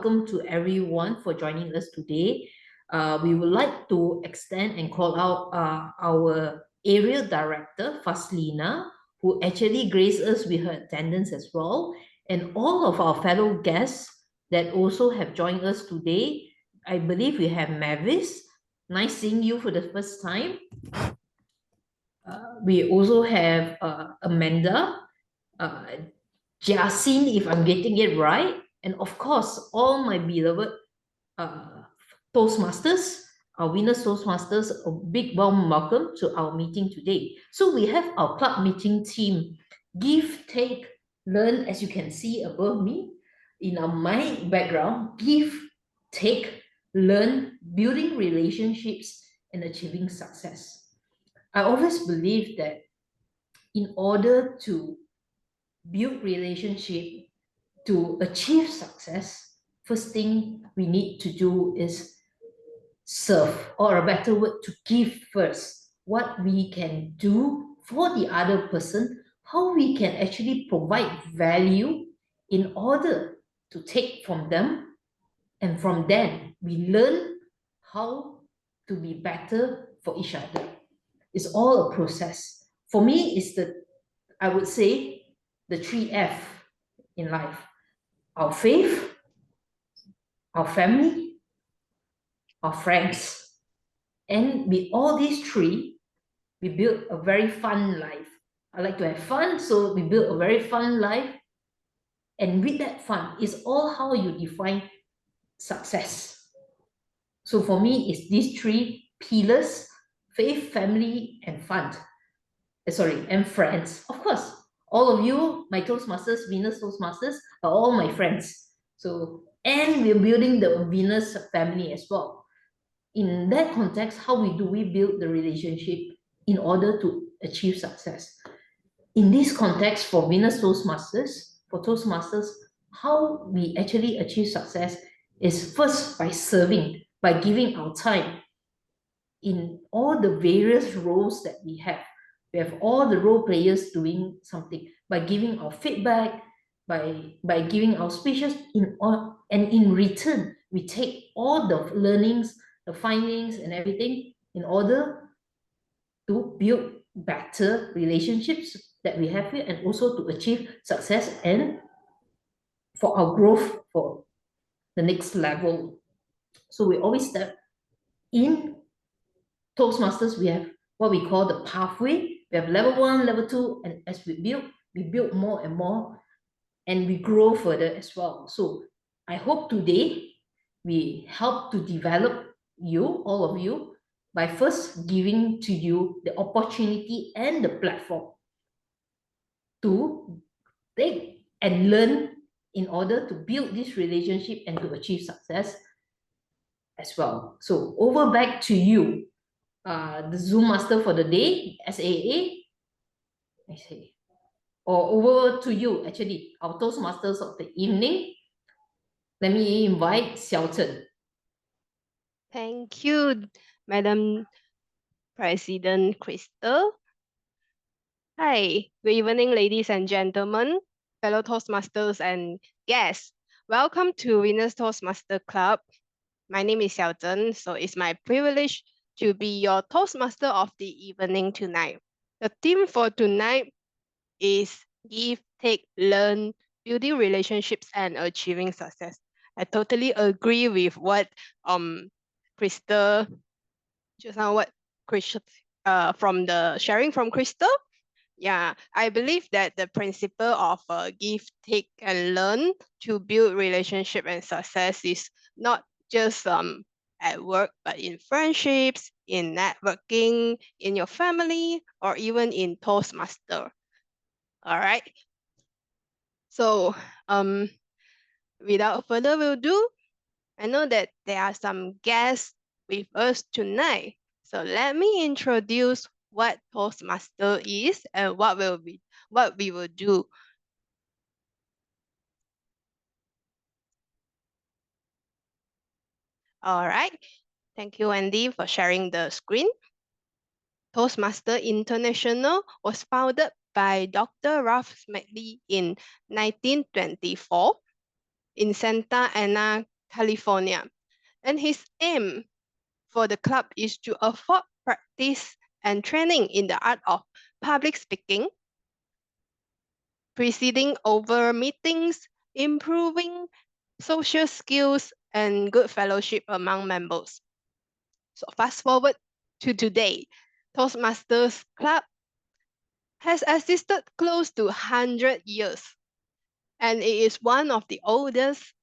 welcome to everyone for joining us today. We would like to extend and call out our area director, Faslina, who actually graced us with her attendance as well, and all of our fellow guests that also have joined us today. I believe we have Mavis. Nice seeing you for the first time. We also have Amanda, Jasin, if I'm getting it right, and of course, all my beloved Toastmasters, our winners Toastmasters, a big warm welcome to our meeting today. So we have our club meeting team, Give, Take, Learn, as you can see above me, in my background, Give, Take, Learn, building relationships and achieving success. I always believe that in order to build relationship, to achieve success, first thing we need to do is serve, or a better word, to give first. What we can do for the other person, how we can actually provide value in order to take from them, and from then we learn how to be better for each other. It's all a process. For me, I would say, the 3F in life: our faith, our family, our friends. And with all these three, we build a very fun life. I like to have fun, so we build a very fun life. And with that fun, it's all how you define success. So for me, it's these three pillars: faith, family, and fun. And friends. Of course, all of you, my Toastmasters, Venus Toastmasters, are all my friends. And we're building the Venus family as well. In that context, how do we build the relationship in order to achieve success? In this context, for Venus Toastmasters, how we actually achieve success is first by serving, by giving our time in all the various roles that we have. We have all the role players doing something, by giving our feedback, by giving our speeches, and in return, we take all the learnings, the findings, and everything in order to build better relationships that we have here, and also to achieve success and for our growth for the next level. So we always step in Toastmasters. We have what we call the pathway. We have level 1, level 2, and as we build more and more, and we grow further as well. So I hope today we help to develop you, all of you, by first giving to you the opportunity and the platform to take and learn in order to build this relationship and to achieve success as well. So over back to you, the Zoom master for the day, SAA, I say, or over to you, actually, our Toastmasters of the evening. Let me invite Xiaochen. Thank you, Madam President Crystal. Hi, good evening, ladies and gentlemen, fellow Toastmasters and guests. Welcome to Winners Toastmaster Club. My name is Xiao Zhen, so it's my privilege to be your Toastmaster of the evening tonight. The theme for tonight is Give, Take, Learn, building relationships and achieving success. I totally agree with what Crystal just now, what Crystal from the sharing from Crystal. Yeah, I believe that the principle of give, take, and learn to build relationship and success is not just at work, but in friendships, in networking, in your family, or even in Toastmaster. All right. So without further ado, I know that there are some guests with us tonight. So let me introduce what Toastmaster is and what we will do. All right. Thank you, Wendy, for sharing the screen. Toastmaster International was founded by Dr. Ralph Smedley in 1924 in Santa Ana, California. And his aim for the club is to afford practice and training in the art of public speaking, presiding over meetings, improving social skills, and good fellowship among members. So fast forward to today, Toastmasters Club has existed close to 100 years, and it is one of the oldest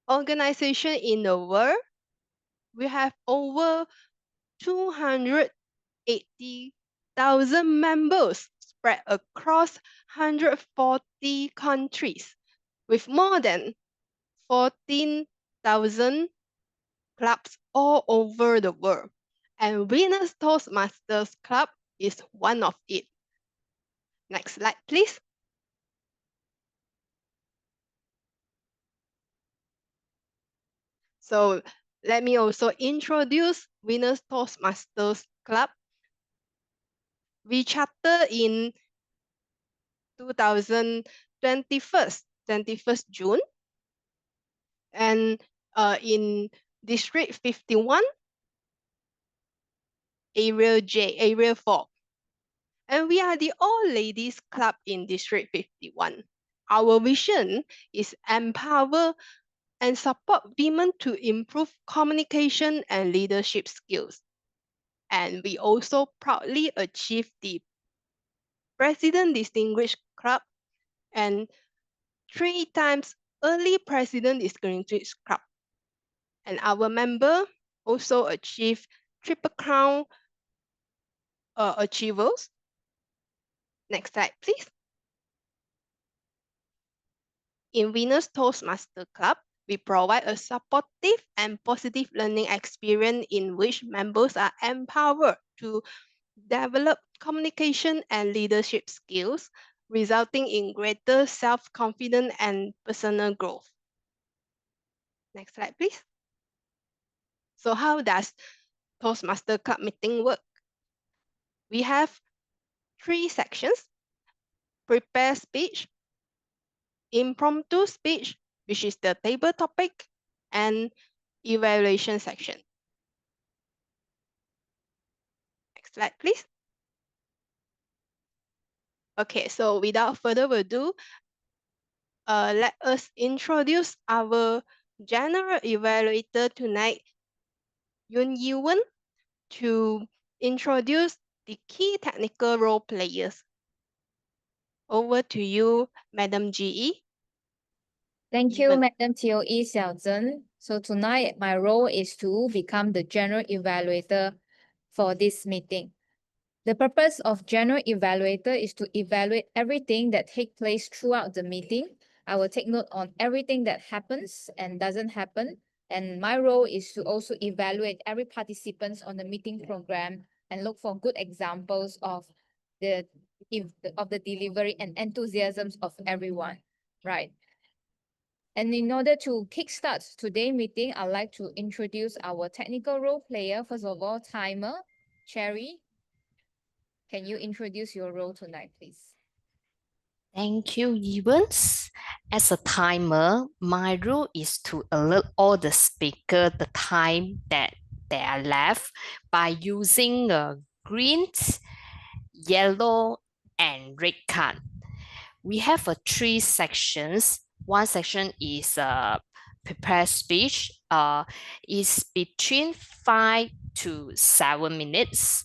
organizations in the world. We have over 280,000 members spread across 140 countries, with more than 14,000 clubs all over the world. And Winners Toastmasters Club is one of it. Next slide, please. So let me also introduce Winners Toastmasters Club. We chartered in 21st June, and in District 51, Area 4. And we are the all-ladies club in District 51. Our vision is empower and support women to improve communication and leadership skills. And we also proudly achieved the President Distinguished Club and 3 times Early President Distinguished Club. And our member also achieved Triple Crown achievers. Next slide, please. In Winners Toastmaster Club, we provide a supportive and positive learning experience in which members are empowered to develop communication and leadership skills, resulting in greater self-confidence and personal growth. Next slide, please. So how does Toastmaster Club meeting work? We have 3 sections: prepare speech, impromptu speech, which is the table topic, and evaluation section. Next slide, please. Okay, so without further ado, let us introduce our general evaluator tonight, Yun Yiwen, to introduce the key technical role players. Over to you, Madam GE. Thank you, Yiwen. Madam TOE Xiaozhen. So tonight, my role is to become the general evaluator for this meeting. The purpose of general evaluator is to evaluate everything that takes place throughout the meeting. I will take note on everything that happens and doesn't happen. And my role is to also evaluate every participant on the meeting program and look for good examples of the delivery and enthusiasms of everyone, right? And in order to kickstart today's meeting, I'd like to introduce our technical role player. First of all, Timer, Cherry. Can you introduce your role tonight, please? Thank you, Evans. As a timer, my role is to alert all the speakers the time that they are left by using green, yellow, and red card. We have 3 sections. One section is prepare speech. Is between 5 to 7 minutes.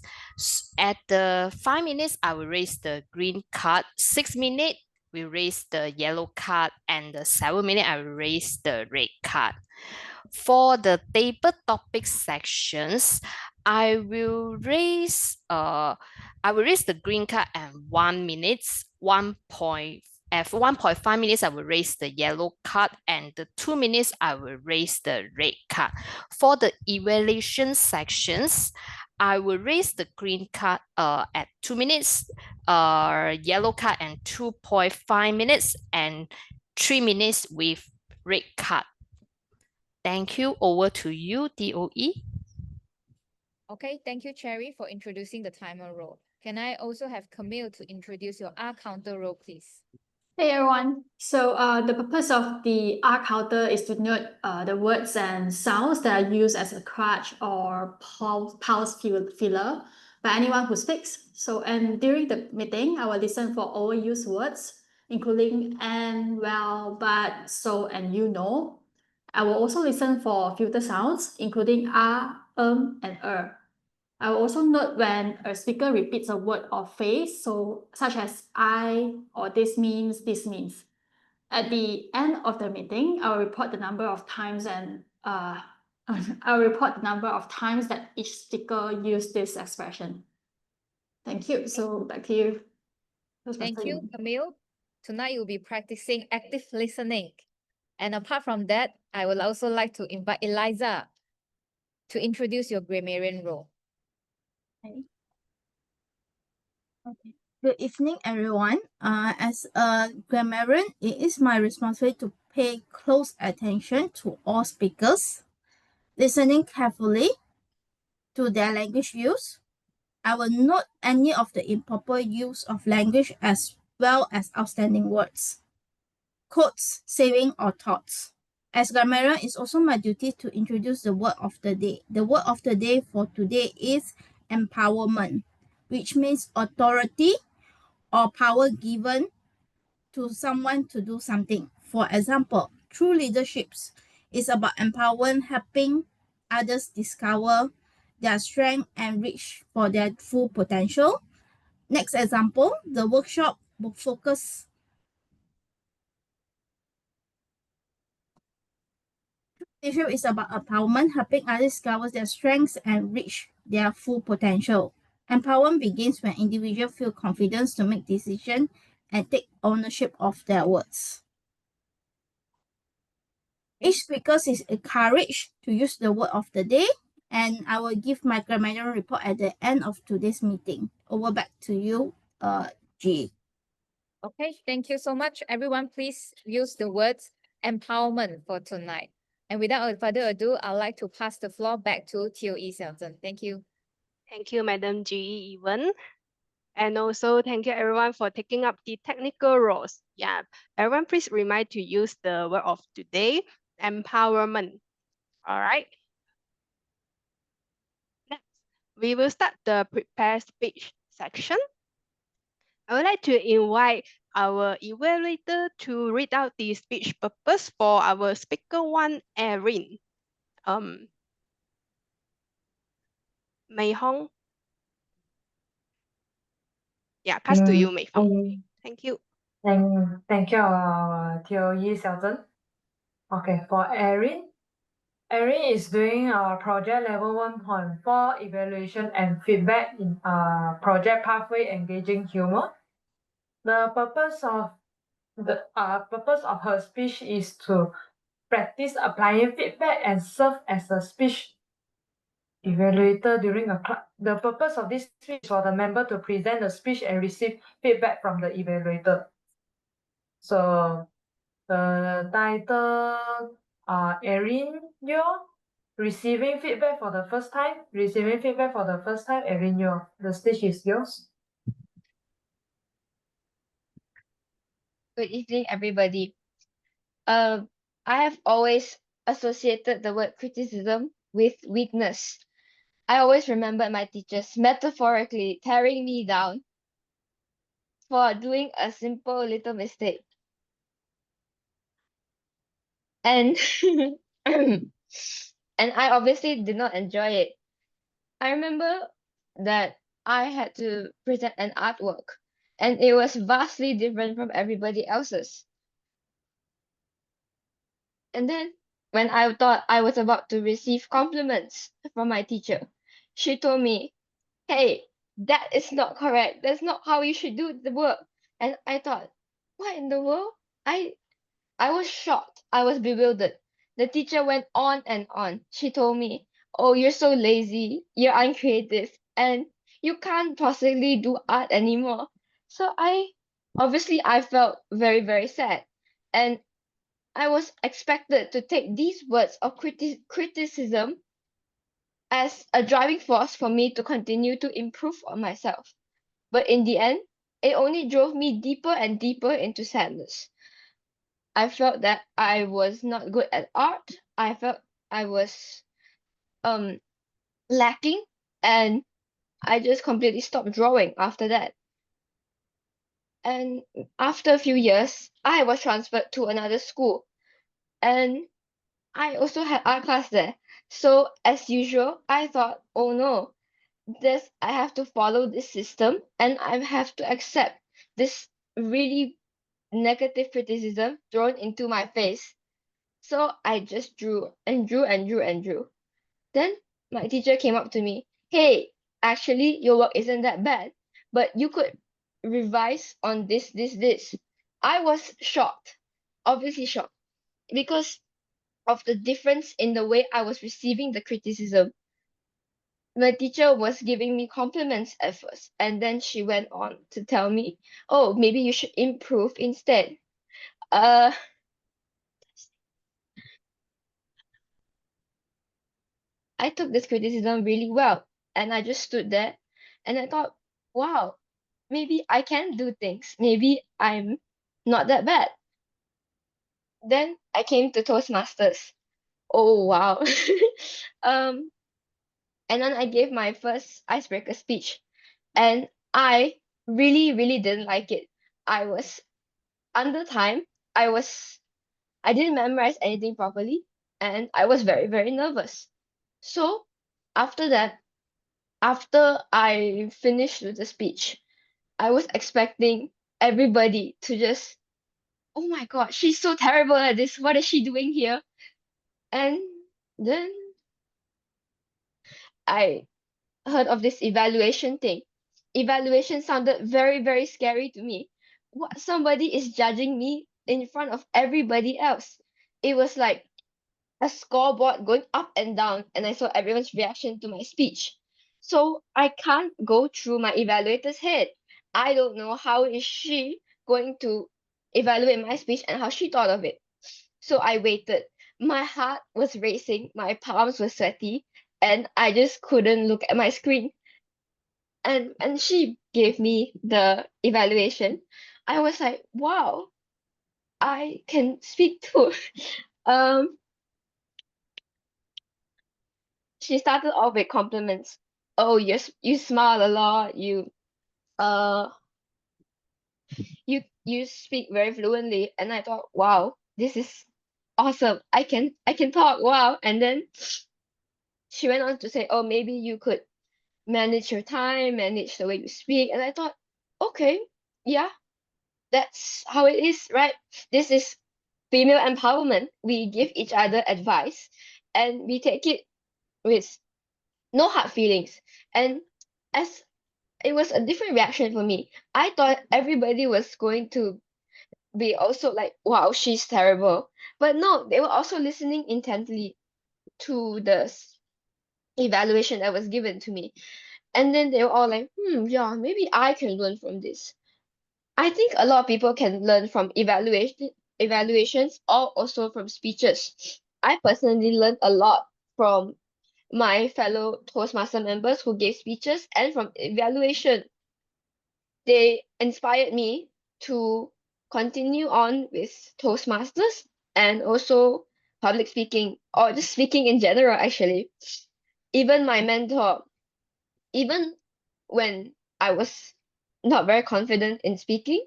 At the 5 minutes, I will raise the green card. 6 minutes, we raise the yellow card, and the 7 minutes, I will raise the red card. For the table topic sections, I will raise the green card at 1 minute, 1.5 minutes, I will raise the yellow card, and the 2 minutes, I will raise the red card. For the evaluation sections, I will raise the green card at 2 minutes, yellow card and 2.5 minutes, and 3 minutes with red card. Thank you. Over to you, DOE. Okay, thank you, Cherry, for introducing the timer role. Can I also have Camille to introduce your R counter role, please? Hey everyone. So the purpose of the R counter is to note the words and sounds that are used as a crutch or pulse filler by anyone who speaks. So and during the meeting, I will listen for overused words, including and, well, but, so, and you know. I will also listen for filter sounds, including and I will also note when a speaker repeats a word or phrase, so such as I or this means, this means. At the end of the meeting, I'll report the number of times I'll report the number of times that each speaker used this expression. Thank you. So back to you. Thank Toastmaster you, Ying. Camille. Tonight you'll be practicing active listening. And apart from that, I would also like to invite Eliza to introduce your grammarian role. Okay. Good evening, everyone. As a grammarian, it is my responsibility to pay close attention to all speakers, listening carefully to their language use. I will note any of the improper use of language as well as outstanding words, quotes, saying, or thoughts. As grammarian, it's also my duty to introduce the word of the day. The word of the day for today is empowerment, which means authority or power given to someone to do something. For example, true leaderships is about empowering, helping others discover their strength and reach for their full potential. Next example, the workshop will focus. Leadership is about empowerment, helping others discover their strengths and reach their full potential. Empowerment begins when individuals feel confidence to make decisions and take ownership of their words. Each speaker is encouraged to use the word of the day, and I will give my grammatical report at the end of today's meeting. Over back to you, G. Okay, thank you so much. Everyone, please use the words empowerment for tonight. And without further ado, I'd like to pass the floor back to TOE Selton. Thank you. Thank you, Madam G. Even. And also thank you everyone for taking up the technical roles. Yeah, everyone please remind to use the word of today, empowerment. All right. Next, we will start the prepare speech section. I would like to invite our evaluator to read out the speech purpose for our speaker one, Erin. Mei Hong. Yeah, pass to you, Mei Hong. Thank you. Thank you, TOE Selton. Okay, for Erin. Erin is doing our project level 1.4 evaluation and feedback in project pathway engaging humor. The purpose of her speech is to practice applying feedback and serve as a speech evaluator during a class. The purpose of this speech is for the member to present the speech and receive feedback from the evaluator. So the title Erin Yo, receiving feedback for the first time. Erin Yo, the stage is yours. Good evening, everybody. I have always associated the word criticism with weakness. I always remember my teachers metaphorically tearing me down for doing a simple little mistake. And and I obviously did not enjoy it. I remember that I had to present an artwork and it was vastly different from everybody else's. And then when I thought I was about to receive compliments from my teacher, she told me, "Hey, that is not correct. That's not how you should do the work." And I thought, what in the world? I was shocked. I was bewildered. The teacher went on and on. She told me, "Oh, you're so lazy. You're uncreative. And you can't possibly do art anymore." So I felt very, very sad. And I was expected to take these words of criticism as a driving force for me to continue to improve on myself. But in the end, it only drove me deeper and deeper into sadness. I felt that I was not good at art. I felt I was lacking, and I just completely stopped drawing after that. And after a few years, I was transferred to another school, and I also had art class there. So as usual, I thought, oh no, this I have to follow this system, and I have to accept this really negative criticism thrown into my face. So I just drew and drew and drew and drew. Then my teacher came up to me, hey, actually your work isn't that bad, but you could revise on this. I was shocked, obviously shocked, because of the difference in the way I was receiving the criticism. My teacher was giving me compliments at first, and then she went on to tell me, oh, maybe you should improve instead. Uh, I took this criticism really well, and I just stood there and I thought, wow, maybe I can do things. Maybe I'm not that bad. Then I came to Toastmasters. Oh wow. um and then I gave my first icebreaker speech, and I really didn't like it. I was under time. I didn't memorize anything properly, and I was very nervous. So after that, after I finished with the speech, I was expecting everybody to just, oh my God, she's so terrible at this. What is she doing here? And then I heard of this evaluation thing. Evaluation sounded very scary to me. What, somebody is judging me in front of everybody else. It was like a scoreboard going up and down, and I saw everyone's reaction to my speech. So I can't go through my evaluator's head. I don't know how is she going to evaluate my speech and how she thought of it. So I waited. My heart was racing, my palms were sweaty, and I just couldn't look at my screen. And she gave me the evaluation. I was like, wow, I can speak too. um she started off with compliments. Oh, you smile a lot. Uh you speak very fluently, and I thought, wow, this is awesome. I can talk. Wow. And then she went on to say, oh, maybe you could manage your time, manage the way you speak. And I thought, okay, yeah, that's how it is, right? This is female empowerment. We give each other advice, and we take it with no hard feelings. And as it was a different reaction for me. I thought everybody was going to be also like, wow, she's terrible. But no, they were also listening intently to the evaluation that was given to me. And then they were all like, yeah, maybe I can learn from this. I think a lot of people can learn from evaluations or also from speeches. I personally learned a lot from my fellow Toastmaster members who gave speeches and from evaluation. They inspired me to continue on with Toastmasters and also public speaking, or just speaking in general, actually. Even my mentor, even when I was not very confident in speaking,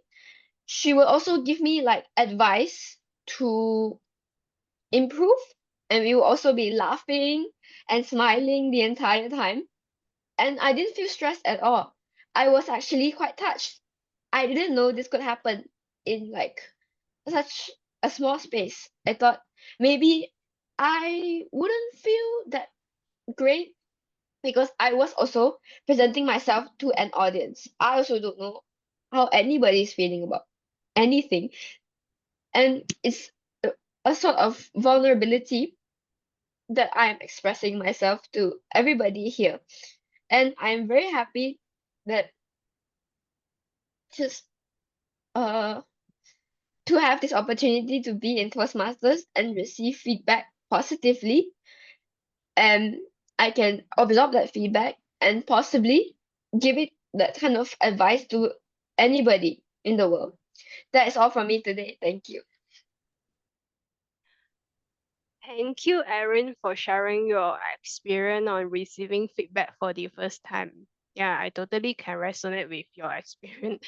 she will also give me like advice to improve, and we will also be laughing and smiling the entire time. And I didn't feel stressed at all. I was actually quite touched. I didn't know this could happen in like such a small space. I thought maybe I wouldn't feel that great because I was also presenting myself to an audience. I also don't know how anybody is feeling about anything. And it's a sort of vulnerability that I'm expressing myself to everybody here. And I'm very happy that just uh to have this opportunity to be in Toastmasters and receive feedback positively, and I can absorb that feedback and possibly give it that kind of advice to anybody in the world. That is all from me today. Thank you. Thank you, Erin, for sharing your experience on receiving feedback for the first time. Yeah, I totally can resonate with your experience.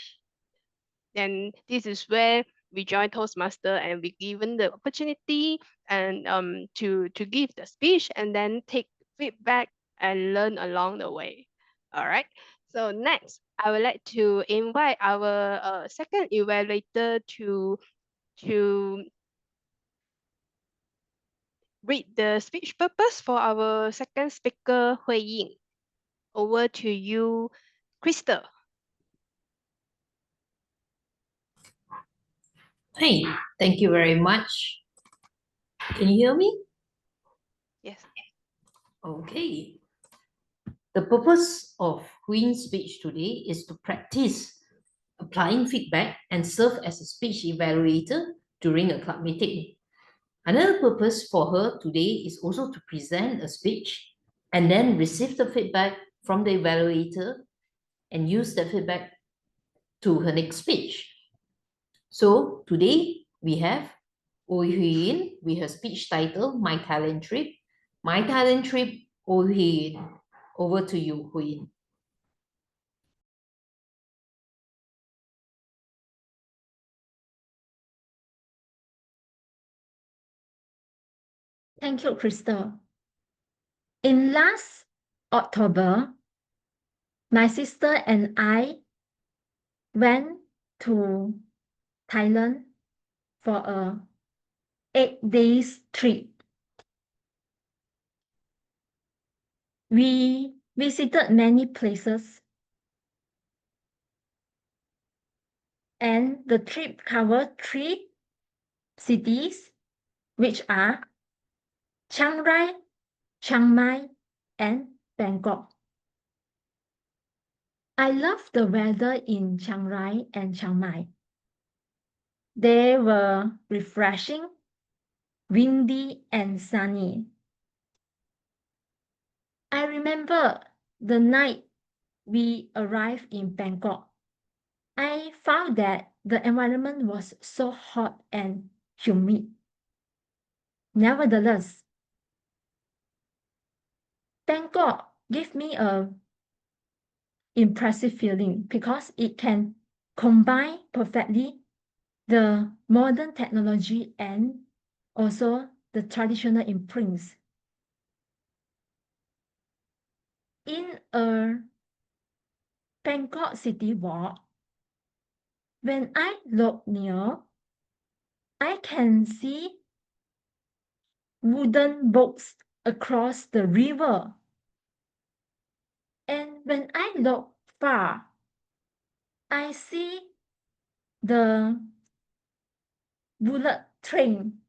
And this is where we join Toastmaster and we given the opportunity and to give the speech and then take feedback and learn along the way. All right. So next, I would like to invite our second evaluator to read the speech purpose for our second speaker, Hui Ying. Over to you, Crystal. Hey, thank you very much. Can you hear me? Yes. Okay. The purpose of Queen's speech today is to practice applying feedback and serve as a speech evaluator during a club meeting. Another purpose for her today is also to present a speech and then receive the feedback from the evaluator and use that feedback to her next speech. So today we have Oh Hui with her speech title, My Thailand Trip. My Thailand Trip, Oh Hui. Over to you, Hui. Thank you, Crystal. In last October, my sister and I went to Thailand for a 8 days trip. We visited many places, and the trip covered 3 cities, which are Chiang Rai, Chiang Mai, and Bangkok. I love the weather in Chiang Rai and Chiang Mai. They were refreshing, windy, and sunny. I remember the night we arrived in Bangkok. I found that the environment was so hot and humid. Nevertheless, Bangkok gave me a impressive feeling because it can combine perfectly the modern technology and also the traditional imprints. In a Bangkok city walk, when I look near, I can see wooden boats across the river. And when I look far, I see the bullet train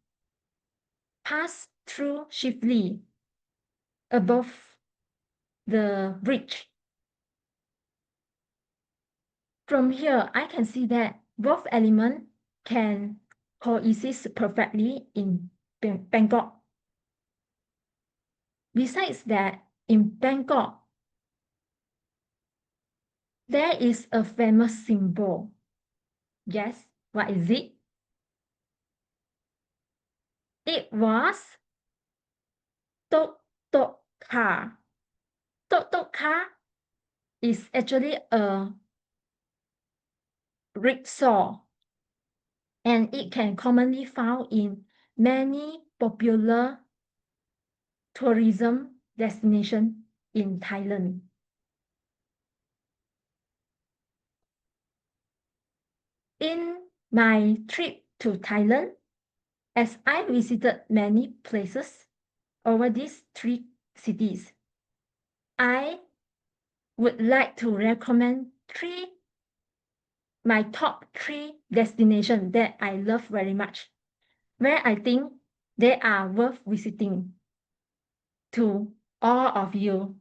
pass through swiftly above the bridge. From here, I can see that both elements can coexist perfectly in Bangkok. Besides that, in Bangkok, there is a famous symbol. Guess what is it? It was tuk-tuk car. Tuk-tuk car is actually a rickshaw, and it can commonly found in many popular tourism destinations in Thailand. In my trip to Thailand, as I visited many places over these 3 cities, I would like to recommend my top 3 destinations that I love very much, where I think they are worth visiting to all of you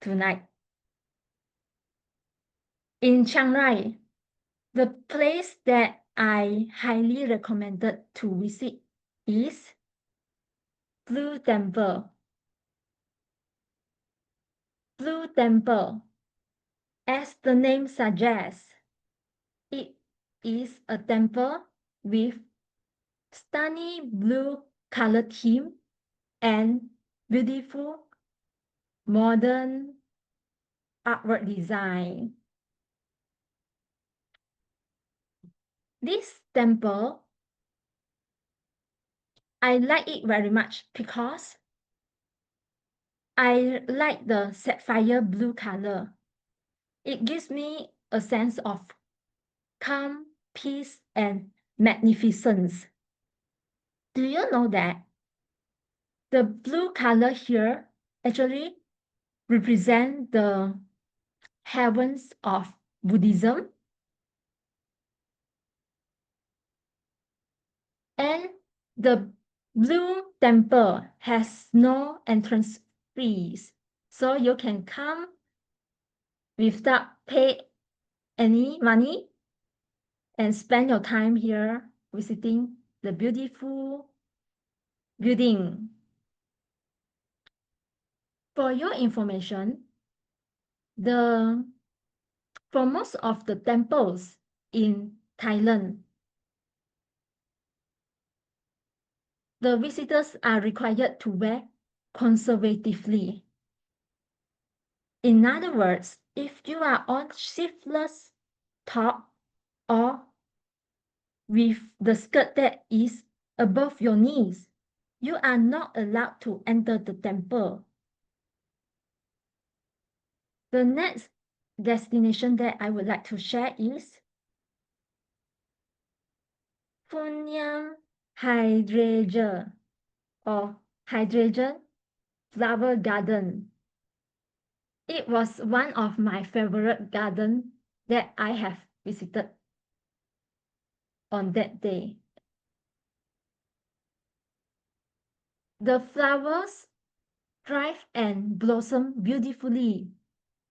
tonight. In Chiang Rai, the place that I highly recommended to visit is Blue Temple. Blue Temple, as the name suggests, is a temple with stunning blue color theme and beautiful modern artwork design. This temple, I like it very much because I like the sapphire blue color. It gives me a sense of calm, peace, and magnificence. Do you know that the blue color here actually represent the heavens of Buddhism? And the blue temple has no entrance fees, so you can come without pay any money and spend your time here visiting the beautiful building. For your information, for most of the temples in Thailand, the visitors are required to wear conservatively. In other words, if you are on sleeveless top or with the skirt that is above your knees, you are not allowed to enter the temple. The next destination that I would like to share is Phunyan Hydrangea or Hydrangea Flower Garden. It was one of my favorite gardens that I have visited on that day. The flowers thrive and blossom beautifully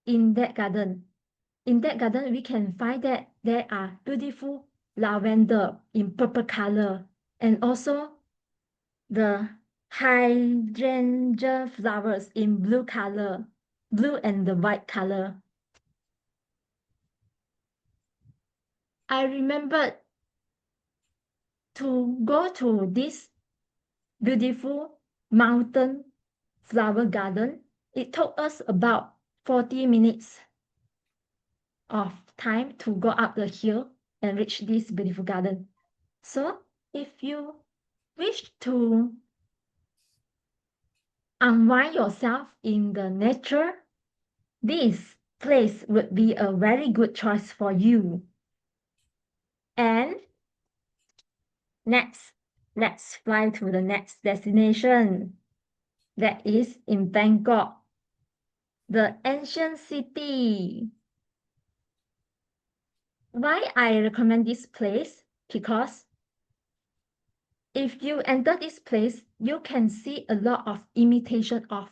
in that garden. In that garden, we can find that there are beautiful lavender in purple color and also the hydrangea flowers in blue color, blue and the white color. I remembered to go to this beautiful mountain flower garden. It took us about 40 minutes of time to go up the hill and reach this beautiful garden. So if you wish to unwind yourself in the nature, this place would be a very good choice for you. And next, let's fly to the next destination. That is in Bangkok, the ancient city. Why I recommend this place? Because if you enter this place, you can see a lot of imitation of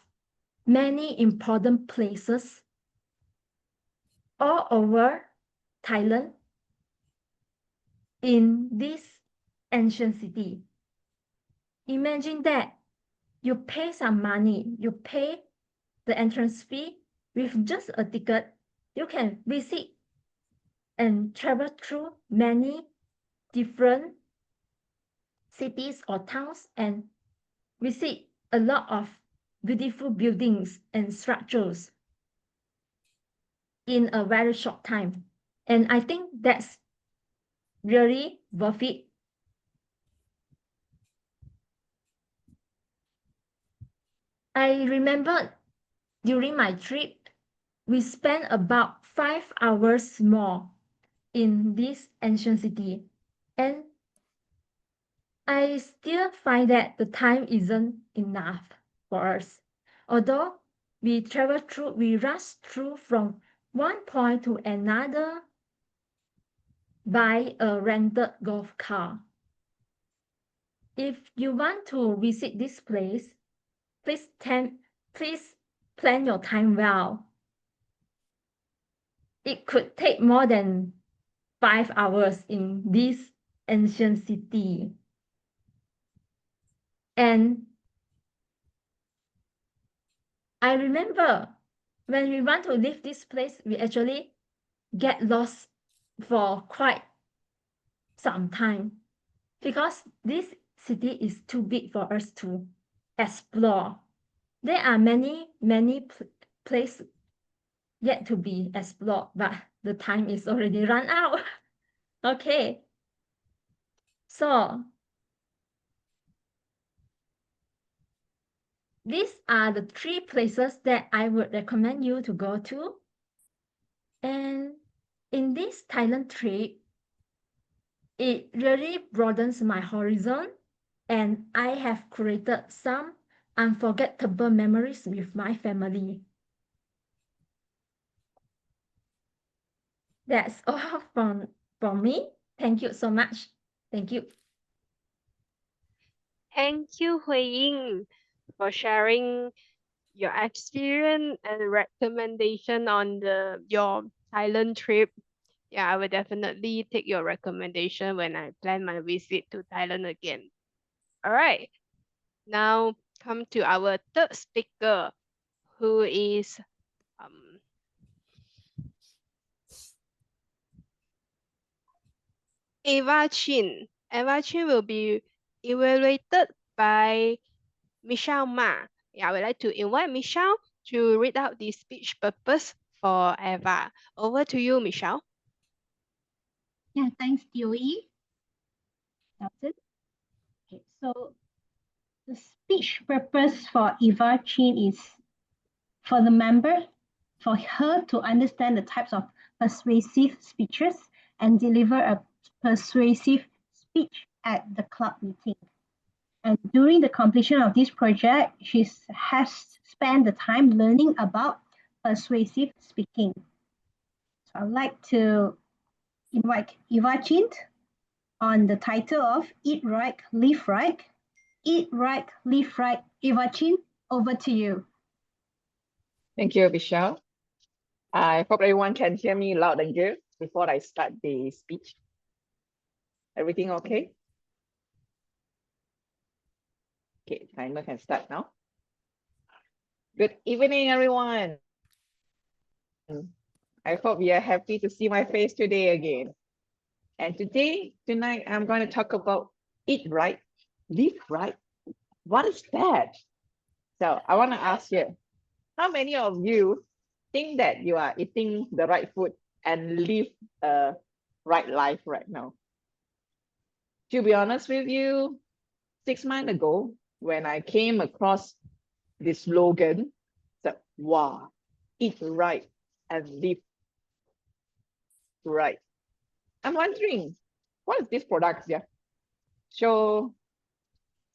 many important places all over Thailand in this ancient city. Imagine that you pay some money, you pay the entrance fee with just a ticket, you can visit and travel through many different cities or towns and visit a lot of beautiful buildings and structures in a very short time. And I think that's really worth it. I remember during my trip, we spent about 5 hours more in this ancient city. And I still find that the time isn't enough for us. Although we rush through from one point to another by a rented golf car. If you want to visit this place, please plan your time well. It could take more than 5 hours in this ancient city. And I remember when we want to leave this place, we actually get lost for quite some time because this city is too big for us to explore. There are many places yet to be explored, but the time is already run out. Okay. So these are the 3 places that I would recommend you to go to. And in this Thailand trip, it really broadens my horizon, and I have created some unforgettable memories with my family. That's all from me. Thank you so much. Thank you. Thank you, Hui Ying, for sharing your experience and recommendation on your Thailand trip. Yeah, I will definitely take your recommendation when I plan my visit to Thailand again. All right, now come to our third speaker, who is Eva Chin. Eva Chin will be evaluated by Michelle Ma. Yeah, I would like to invite Michelle to read out the speech purpose for Eva. Over to you, Michelle. Yeah, thanks, DOE. That's it. Okay, so the speech purpose for Eva Chin is for the member, for her to understand the types of persuasive speeches and deliver a persuasive speech at the club meeting. And during the completion of this project, she has spent the time learning about persuasive speaking. So I'd like to invite Eva Chin on the title of Eat Right, Live Right. Eat Right, Live Right. Eva Chin, over to you. Thank you, Michelle. I hope everyone can hear me loud and clear before I start the speech. Everything okay? Okay, timer can start now. Good evening, everyone. I hope you're happy to see my face today again. And tonight, I'm going to talk about eat right, live right. What is that? So I want to ask you, how many of you think that you are eating the right food and live a right life right now? To be honest with you, 6 months ago, when I came across this slogan, that wow, eat right and live right. I'm wondering, what is this product here? So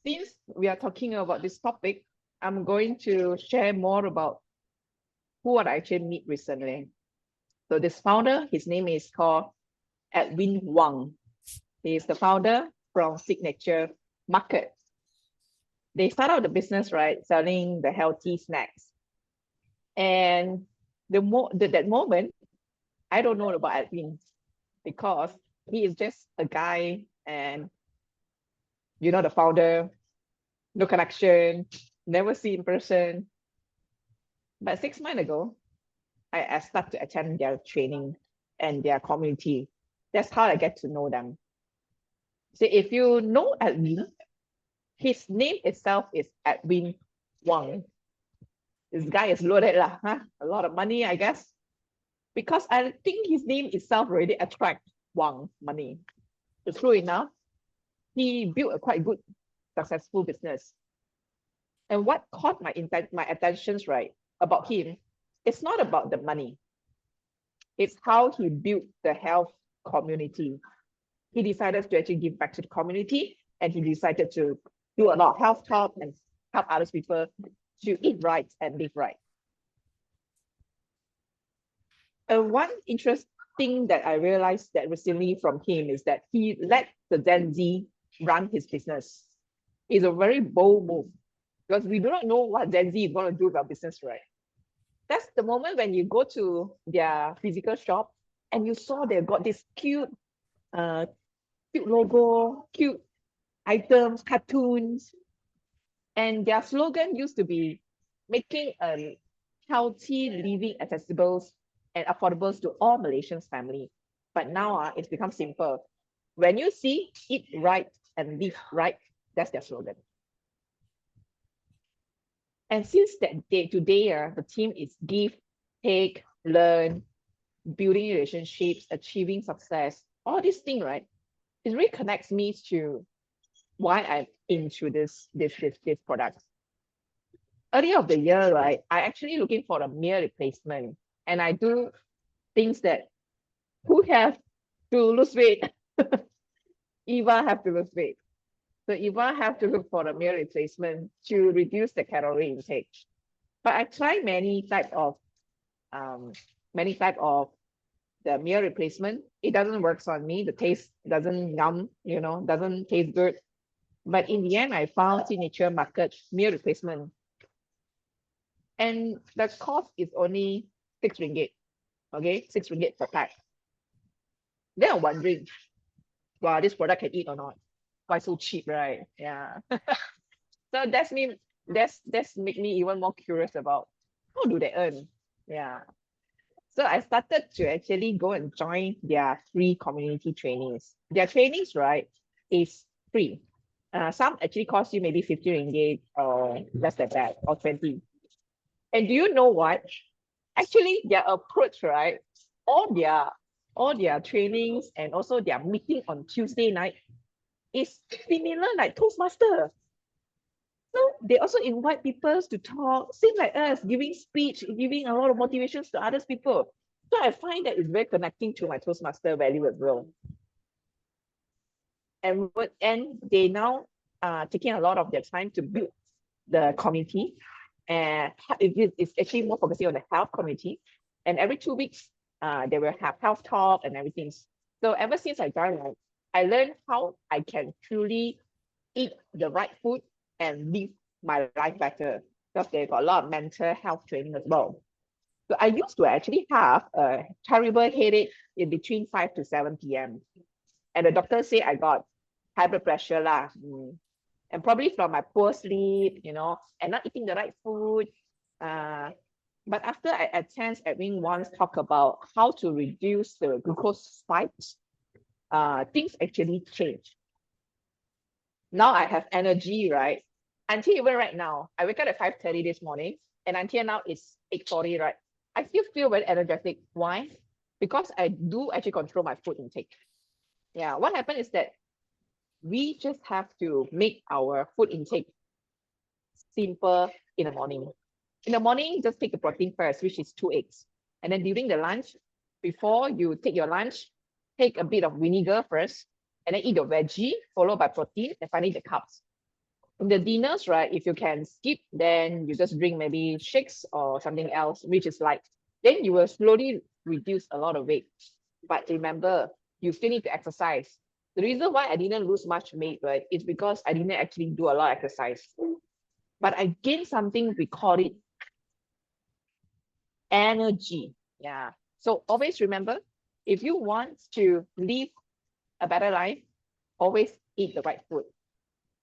since we are talking about this topic, I'm going to share more about who I actually meet recently. So this founder, his name is called Edwin Wang. He is the founder from Signature Market. They start out the business, right, selling the healthy snacks. And that moment, I don't know about Edwin because he is just a guy and, you know, the founder, no connection, never see in person. But 6 months ago, I started to attend their training and their community. That's how I get to know them. So if you know Edwin, his name itself is Edwin Wang. This guy is loaded lah, huh? A lot of money, I guess. Because I think his name itself already attracts Wang money. So true enough, he built a quite good, successful business. And what caught my attention, right, about him, it's not about the money. It's how he built the health community. He decided to actually give back to the community, and he decided to do a lot of health talk and help other people to eat right and live right. One interesting that I realized that recently from him is that he let the Gen Z run his business. It's a very bold move because we do not know what Gen Z is going to do about business, right? That's the moment when you go to their physical shop and you saw they've got this cute logo, cute items, cartoons. And their slogan used to be making a healthy living accessible and affordable to all Malaysians family. But now it's become simple. When you see, eat right and live right, that's their slogan. And since that day today, the theme is give, take, learn, building relationships, achieving success, all these things, right? It really connects me to why I'm into this product. Earlier of the year, right, I actually looking for a meal replacement, and I do things that who have to lose weight. Eva have to lose weight. So Eva have to look for a meal replacement to reduce the calorie intake. But I tried many type of the meal replacement. It doesn't work on me. The taste doesn't yum, doesn't taste good. But in the end, I found Signature Market meal replacement. And the cost is only 6 ringgit. Okay, 6 ringgit per pack. Then I'm wondering, wow, this product can eat or not? Why so cheap, right? Yeah. So that's make me even more curious about how do they earn? Yeah. So I started to actually go and join their free community trainings. Their trainings, right, is free. Some actually cost you maybe 50 ringgit or less than that, or 20. And do you know what? Actually, their approach, right? All their trainings and also their meeting on Tuesday night is similar like Toastmasters. So they also invite people to talk, same like us, giving speech, giving a lot of motivations to other people. So I find that it's very connecting to my Toastmaster value as well. And they now taking a lot of their time to build the community, and it's actually more focusing on the health community. And every 2 weeks, they will have health talk and everything. So ever since I joined, I learned how I can truly eat the right food and live my life better, because they've got a lot of mental health training as well. So I used to actually have a terrible headache in between 5 to 7 p.m. And the doctor said I got high blood pressure lah. And probably from my poor sleep, and not eating the right food. But after I attend everyone's talk about how to reduce the glucose spikes, things actually change. Now I have energy, right? Until even right now, I wake up at 5:30 this morning, and until now it's 8:40, right? I still feel very energetic. Why? Because I do actually control my food intake. Yeah, what happened is that we just have to make our food intake simple in the morning. In the morning, just take the protein first, which is 2 eggs. And then during the lunch, before you take your lunch, take a bit of vinegar first, and then eat your veggie, followed by protein, and finally the carbs. In the dinners, right, if you can skip, then you just drink maybe shakes or something else, which is light. Then you will slowly reduce a lot of weight. But remember, you still need to exercise. The reason why I didn't lose much weight, right, is because I didn't actually do a lot of exercise. But I gained something, we call it energy. Yeah. So always remember, if you want to live a better life, always eat the right food.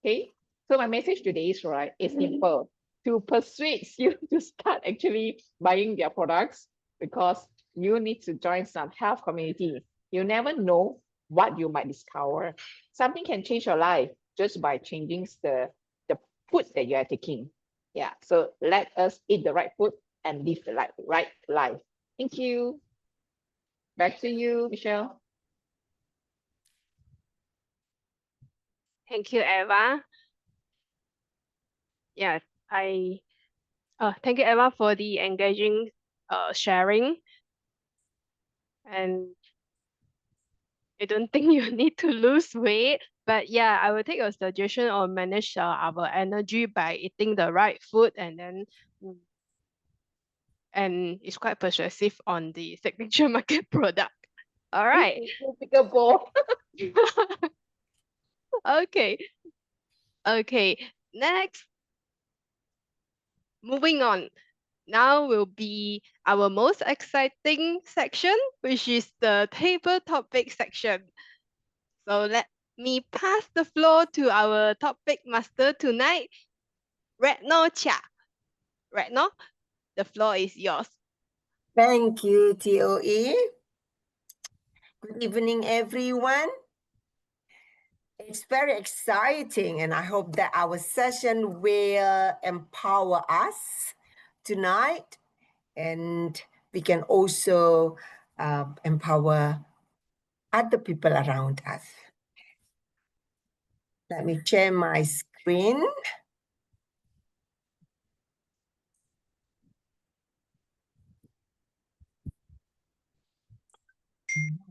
Okay. So my message today is, right, is simple: to persuade you to start actually buying their products, because you need to join some health community. You never know what you might discover. Something can change your life just by changing the food that you are taking. Yeah. So let us eat the right food and live the right life. Thank you. Back to you, Michelle. Thank you, Eva. Yeah, thank you, Eva, for the engaging sharing. And I don't think you need to lose weight, but yeah, I will take your suggestion on manage our energy by eating the right food, and it's quite persuasive on the signature market product. All right. Okay. Okay. Next. Moving on. Now will be our most exciting section, which is the table topic section. So let me pass the floor to our topic master tonight, Retno Chia. Retno, the floor is yours. Thank you, TOE. Good evening, everyone. It's very exciting, and I hope that our session will empower us tonight, and we can also empower other people around us. Let me share my screen.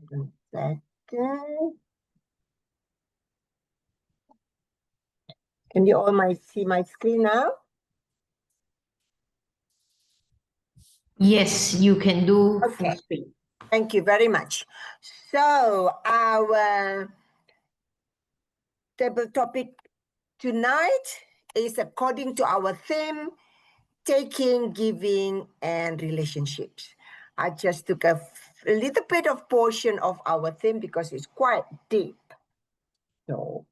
One second. Can you all see my screen now? Yes, you can do full Okay. screen. Thank you very much. So our table topic tonight is according to our theme, taking, giving, and relationships. I just took a little bit of portion of our theme because it's quite deep. So,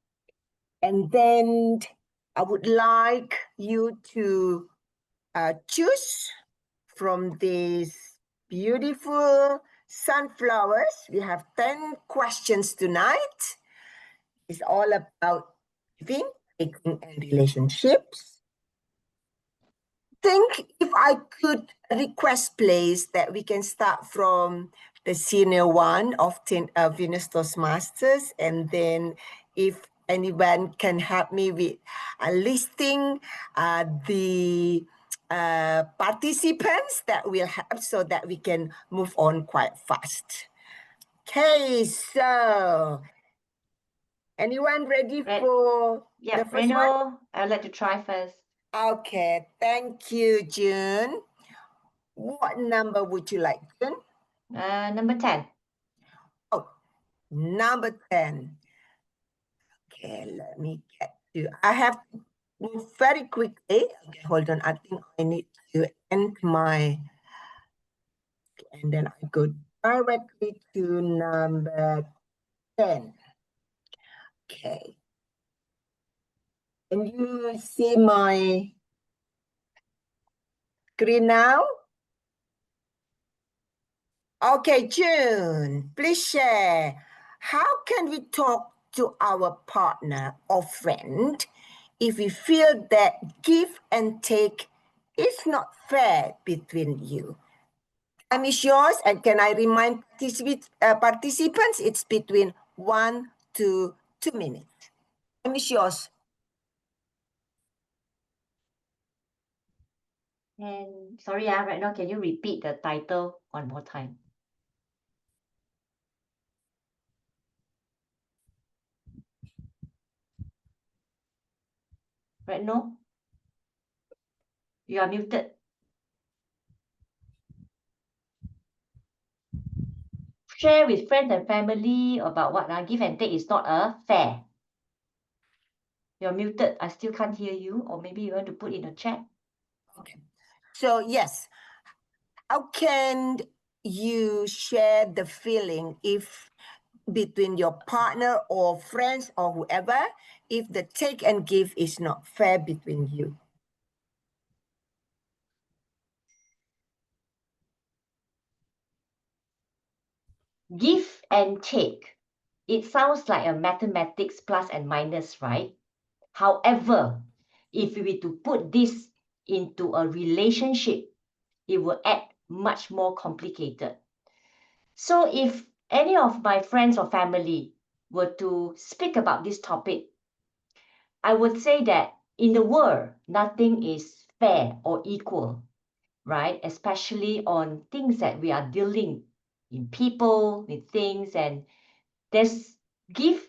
and then I would like you to choose from these beautiful sunflowers. We have 10 questions tonight. It's all about giving, taking, and relationships. Think if I could request, please, that we can start from the senior one of Venus Toastmasters, and then if anyone can help me with listing the participants that we'll have so that we can move on quite fast. Okay, so anyone ready for the first one? I'd like to try first. Okay, thank you, June. What number would you like, June? Number 10. Oh, number 10. Okay, let me get to, I have to move very quickly. Okay, hold on. I think I need to end my, and then I go directly to number 10. Okay. Can you see my screen now? Okay, June, please share. How can we talk to our partner or friend if we feel that give and take is not fair between you? Time is yours, and can I remind participants, it's between 1 to 2 minutes. Time is yours. And sorry, right now, can you repeat the title one more time? Right now? You are muted. Share with friends and family about what give and take is not fair. You're muted. I still can't hear you. Or maybe you want to put in a chat. Okay. So yes, how can you share the feeling if between your partner or friends or whoever, if the take and give is not fair between you? Give and take. It sounds like a mathematics plus and minus, right? However, if we were to put this into a relationship, it will act much more complicated. So if any of my friends or family were to speak about this topic, I would say that in the world, nothing is fair or equal, right? Especially on things that we are dealing in people, with things, and there's give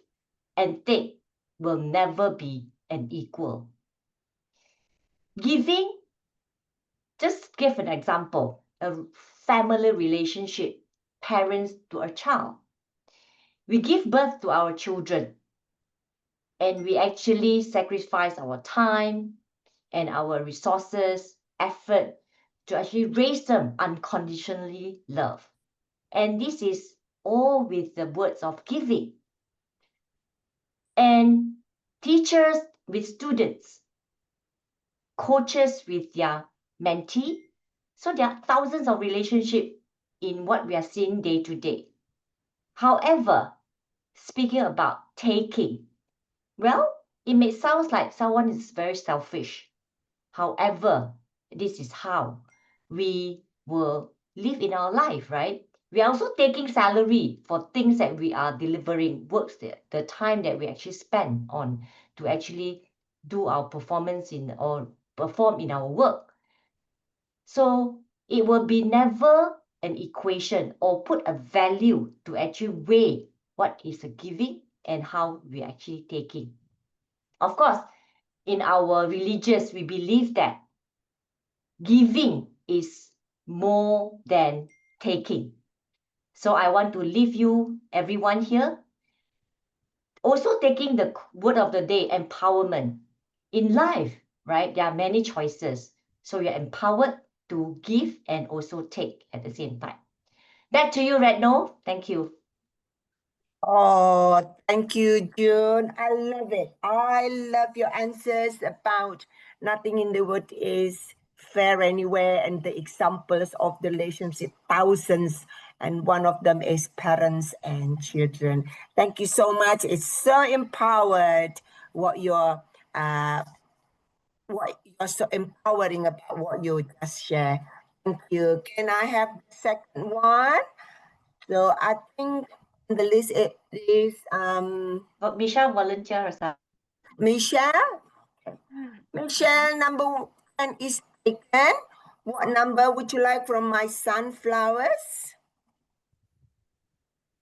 and take will never be an equal. Giving, just give an example, a family relationship, parents to a child. We give birth to our children and we actually sacrifice our time and our resources, effort to actually raise them unconditionally love. And this is all with the words of giving. And teachers with students, coaches with their mentee. So there are thousands of relationships in what we are seeing day to day. However, speaking about taking, Well, it may sound like someone is very selfish. However, this is how we will live in our life, right? We are also taking salary for things that we are delivering, works that the time that we actually spend on to actually do our performance in or perform in our work. So it will be never an equation or put a value to actually weigh what is a giving and how we are actually taking. Of course, in our religious, we believe that giving is more than taking. So I want to leave you, everyone here, also taking the word of the day, empowerment. In life, right, there are many choices. So you're empowered to give and also take at the same time. Back to you, Retno. Thank you. Oh, thank you, June. I love it. I love your answers about nothing in the world is fair anywhere, and the examples of the relationship, thousands, and one of them is parents and children. Thank you so much. It's so empowered what you're so empowering about what you just shared. Thank you. Can I have the second one? So I think the list is Michelle volunteer herself. Michelle. Michelle, number 1 is taken. What number would you like from my sunflowers?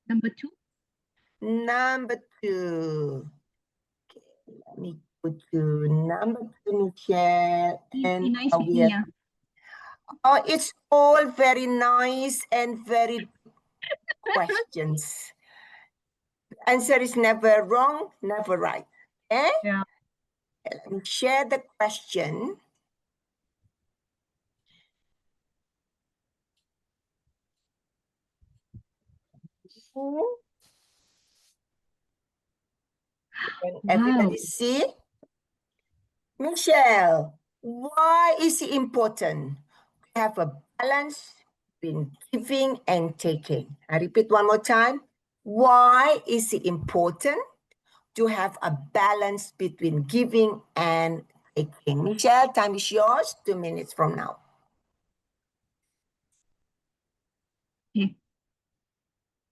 Number 2. Number 2. Okay, let me go to number 2, Michelle. Please be And nice with me, yeah. oh, it's all very nice and very questions. The answer is never wrong, never right. Okay? Yeah. Let me share the question. Can everybody see? Michelle, why is it important to have a balance between giving and taking? I repeat one more time. Why is it important to have a balance between giving and taking? Michelle, time is yours, 2 minutes from now. Okay.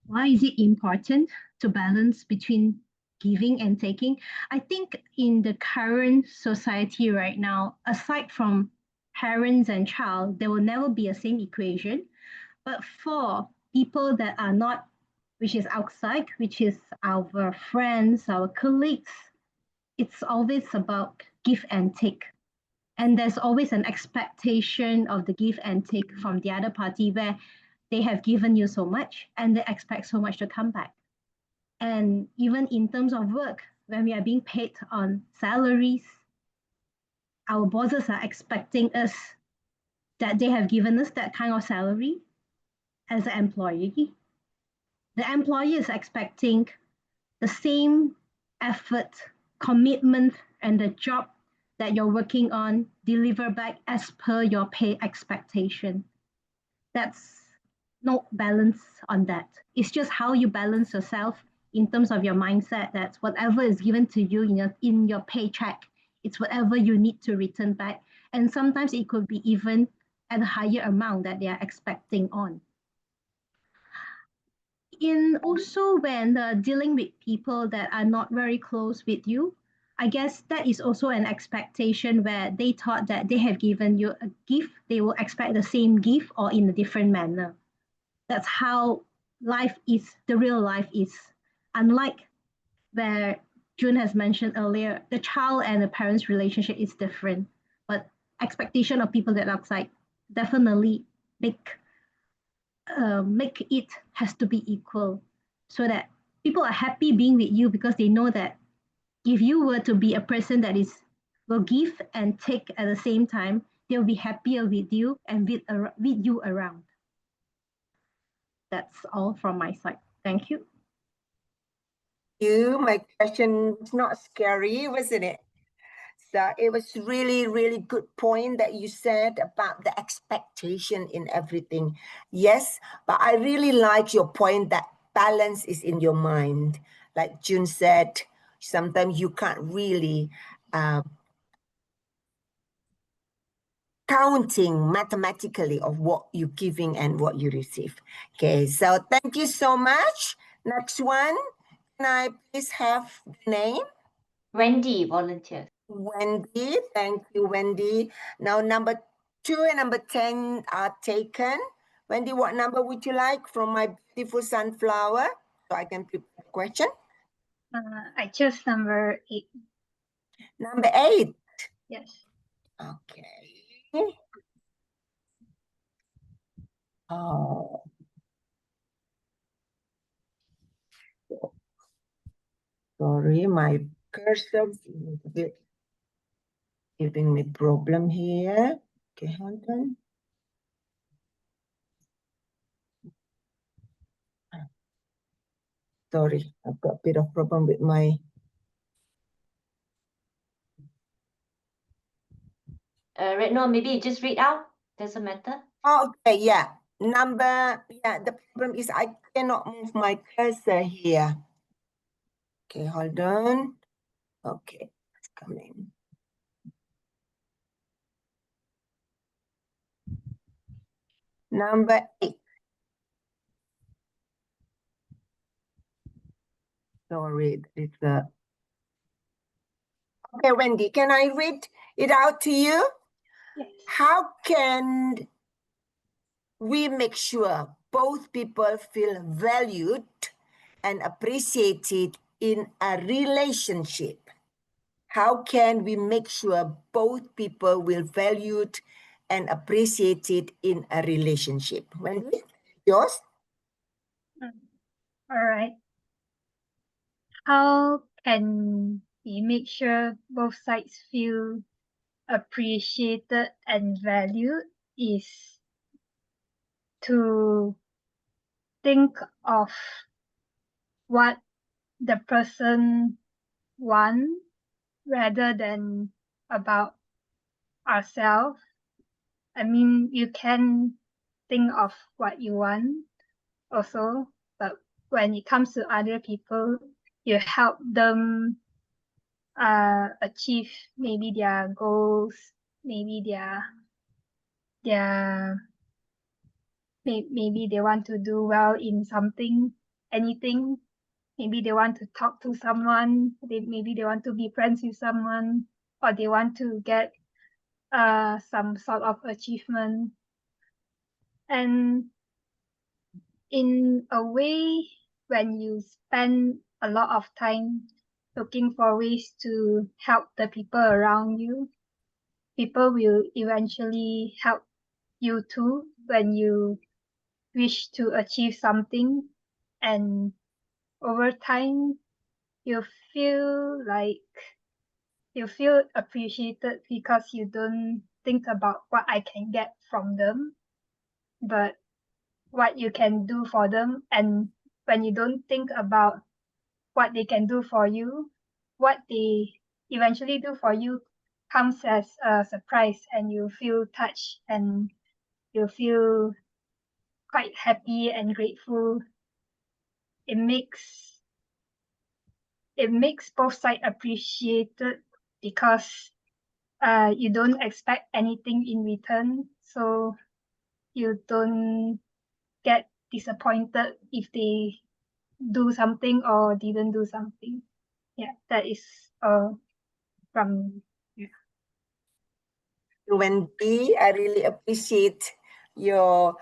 Why is it important to balance between giving and taking? I think in the current society right now, aside from parents and child, there will never be a same equation. But for people that are not, which is outside, which is our friends, our colleagues, it's always about give and take. And there's always an expectation of the give and take from the other party where they have given you so much and they expect so much to come back. And even in terms of work, when we are being paid on salaries, our bosses are expecting us that they have given us that kind of salary as an employee. The employer is expecting the same effort, commitment, and the job that you're working on deliver back as per your pay expectation. That's no balance on that. It's just how you balance yourself in terms of your mindset that whatever is given to you in your paycheck, it's whatever you need to return back. And sometimes it could be even at a higher amount that they are expecting on. In also when dealing with people that are not very close with you, I guess that is also an expectation where they thought that they have given you a gift, they will expect the same gift or in a different manner. That's how life is, the real life is. Unlike where June has mentioned earlier, the child and the parents' relationship is different, but expectation of people that are outside definitely make it has to be equal so that people are happy being with you because they know that if you were to be a person that will give and take at the same time, they'll be happier with you and with you around. That's all from my side. Thank you. My question was not scary, wasn't it? So it was really, really good point that you said about the expectation in everything. Yes, but I really like your point that balance is in your mind. Like June said, sometimes you can't really counting mathematically of what you're giving and what you receive. Okay, so thank you so much. Next one, can I please have the name? Wendy volunteers. Wendy, thank you, Wendy. Now number 2 and number 10 are taken. Wendy, what number would you like from my beautiful sunflower? So I can prepare the question. I chose number 8. Number 8. Yes. Okay. Oh. Sorry, my cursor is a bit giving me problem here. Okay, hold on. Sorry, I've got a bit of problem with my... Retno, maybe you just read out. Doesn't matter. Oh, okay, yeah. The problem is I cannot move my cursor here. Okay, hold on. Okay, it's coming. Number 8. Sorry, it's a... Okay, Wendy, can I read it out to you? Yes. How can we make sure both people feel valued and appreciated in a relationship? How can we make sure both people will valued and appreciated in a relationship? Wendy, yours? All right. How can we make sure both sides feel appreciated and valued is to think of what the person wants rather than about ourselves. I mean, you can think of what you want also, but when it comes to other people, you help them achieve maybe their goals, maybe maybe they want to do well in something, anything. Maybe they want to talk to someone, maybe they want to be friends with someone, or they want to get some sort of achievement. And in a way, when you spend a lot of time looking for ways to help the people around you, people will eventually help you too when you wish to achieve something. And over time, you feel appreciated because you don't think about what I can get from them, but what you can do for them. And when you don't think about what they can do for you, what they eventually do for you comes as a surprise, and you feel touched and you feel quite happy and grateful. It makes both sides appreciated because you don't expect anything in return, so you don't get disappointed if they do something or didn't do something. Yeah, that is from Wendy, I really appreciate your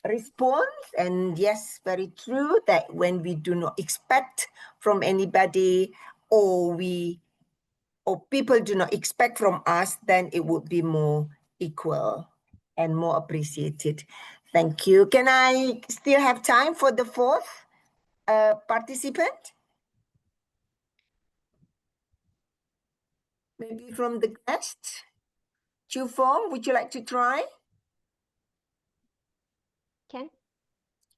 response. And yes, very true that when we do not expect from anybody, or people do not expect from us, then it would be more equal and more appreciated. Thank you. Can I still have time for the 4th participant? Maybe from the guest? Chu Fong, would you like to try? Can?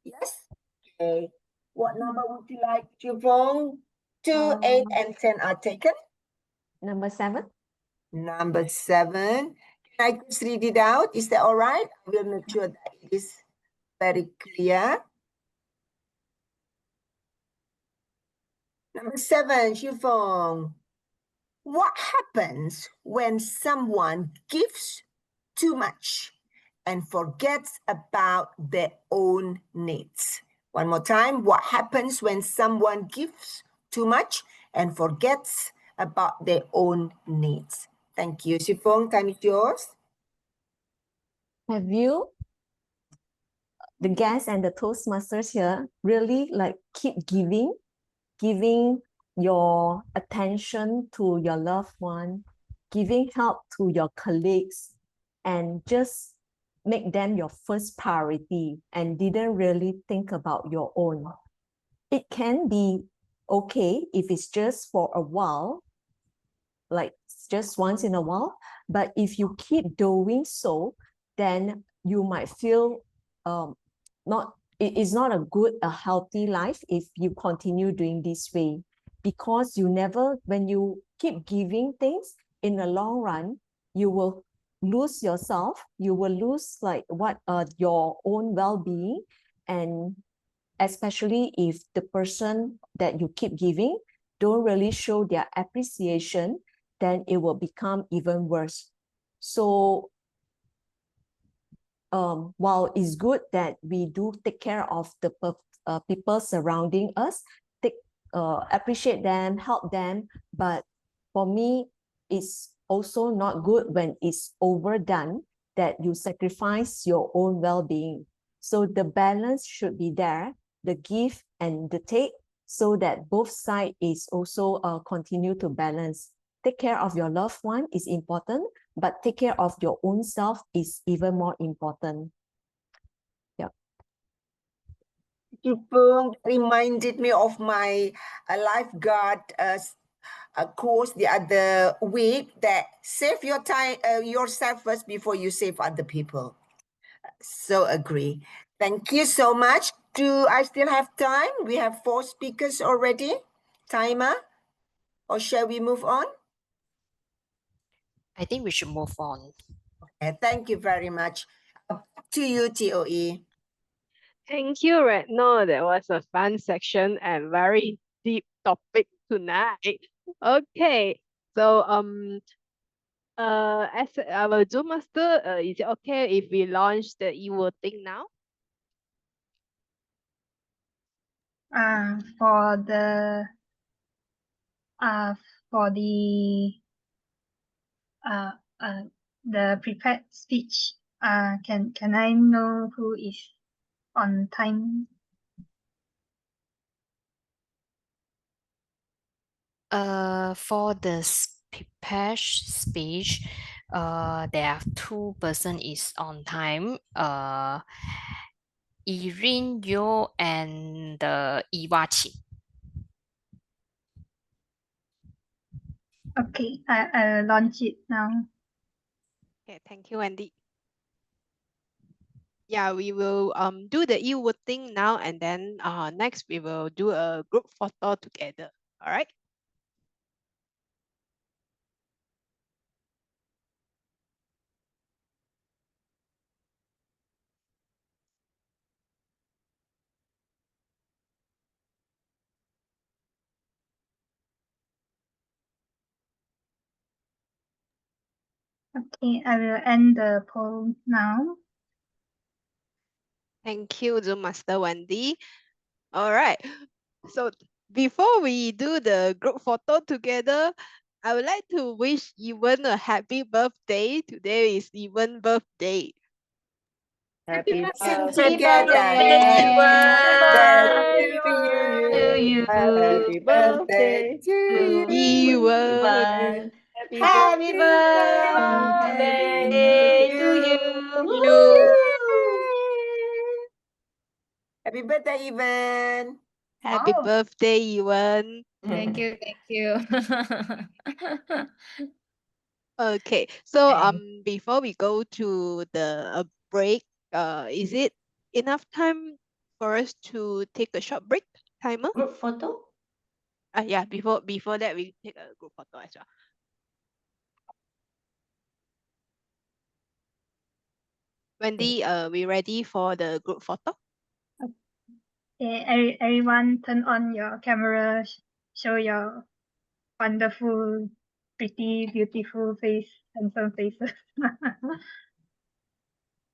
Yes. Okay. What number would you like, Chu Fong? 2, 8, and 10 are taken. Number 7. Number 7. Can I just read it out? Is that all right? I will make sure that it is very clear. Number 7, Shifong. What happens when someone gives too much and forgets about their own needs? One more time. What happens when someone gives too much and forgets about their own needs? Thank you. Shifong, time is yours. Have you, the guests and the Toastmasters here, really like keep giving your attention to your loved one, giving help to your colleagues, and just make them your first priority and didn't really think about your own? It can be okay if it's just for a while, like just once in a while, but if you keep doing so, then you might feel not, it is not a healthy life if you continue doing this way, because you never, when you keep giving things, in the long run you will lose yourself, you will lose like what your own well-being, and especially if the person that you keep giving don't really show their appreciation, then it will become even worse. So while it's good that we do take care of the people surrounding us, appreciate them, help them, but for me, it's also not good when it's overdone, that you sacrifice your own well-being. So the balance should be there, the give and the take, so that both sides is also continue to balance. Take care of your loved one is important, but take care of your own self is even more important. Yeah. Shifong reminded me of my lifeguard course the other week, that save your time, yourself first before you save other people. So agree. Thank you so much. Do I still have time? We have 4 speakers already. Timer? Or shall we move on? I think we should move on. Okay, thank you very much. To you, TOE. Thank you, Retno. That was a fun section and very deep topic tonight. Okay, so as our Zoom master, is it okay if we launch the e-voting now? For the uh for the uh uh the prepared speech, can I know who is on time? For the prepared speech, there are 2 person is on time. Irene Yo and Iwa Chi. Okay, I'll launch it now. Okay, thank you, Wendy. Yeah, we will do the e-voting now, and then next we will do a group photo together. All right. Okay, I will end the poll now. Thank you, Zoom Master Wendy. All right. So before we do the group photo together, I would like to wish Ewan a happy birthday. Today is Ewan's birthday. Happy Sing birthday. together. Happy Happy birthday birthday to you. Happy birthday To to you. Ewan. Happy Happy birthday birthday to you. You. Happy birthday, Ivan. Happy Wow. birthday, Ewan. Thank you, thank you. Okay, so Thanks. before we go to the break, is it enough time for us to take a short break, timer? Group photo? Yeah, before that we take a group photo as well. Wendy, we ready for the group photo? Okay, everyone turn on your camera show your wonderful, pretty, beautiful face, handsome faces.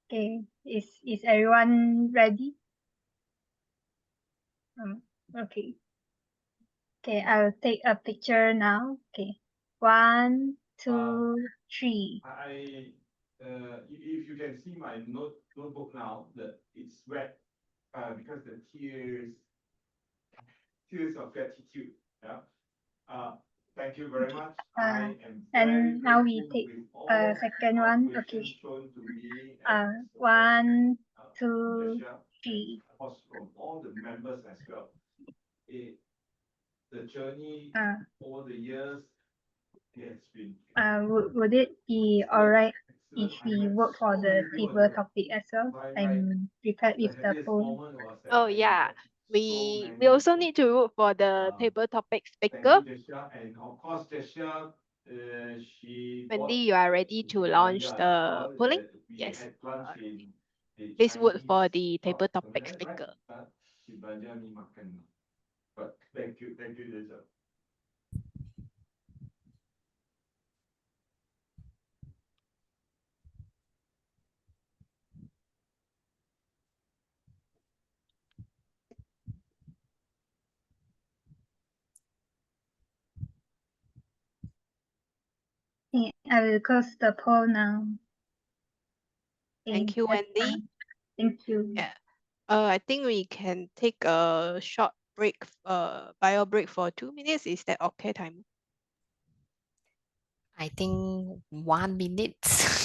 Okay, is everyone ready? Okay. Okay, I'll take a picture now. Okay, 1, 2, 3. If you can see my notebook now, it's wet because the tears of gratitude. Yeah. Thank you very much. I am And now we take a second one. Okay. shown to me 1, 2, 3. from all the members as well. The journey over the years has been. Would it be alright if we work for the table topic as well? I'm prepared with the poll. Oh yeah, we also need to root for the table topic speaker. And of course, Jessia, Wendy, you are ready to launch the polling? Yes. Please vote for the table topic speaker. But thank you, Jessia. Okay, I will close the poll now. Thank you, Wendy. Thank you. Yeah. I think we can take a short break, bio break for 2 minutes. Is that okay, time? I think 1 minute.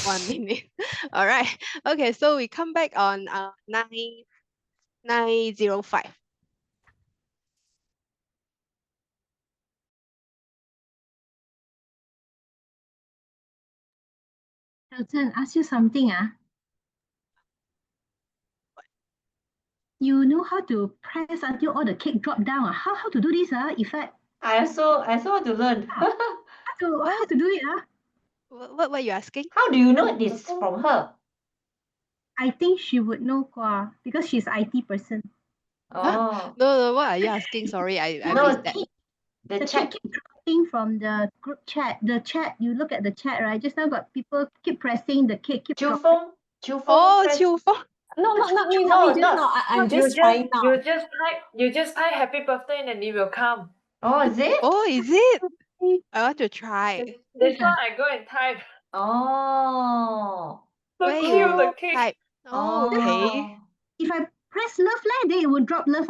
1 minute. All right. Okay, so we come back on 9:05. Elton, ask you something. You know how to press until all the cake drop down. How to do this? Effect. I also want to learn. How to do it? What were you asking? How do you know this from her? I think she would know because she's IT person. Oh. No, what are you asking? Sorry, I missed that. The chat keep dropping from the group chat. The chat, you look at the chat, right? Just now got people keep pressing the cake, keep dropping. Oh, Qiu Feng. No, not me. I'm just trying now. You just type happy birthday and it will come. Oh, is it? Oh, is it? I want to try. This one I go and type. Oh. So Where cute, you the cake. type? Oh, okay. If I press love, then it will drop love.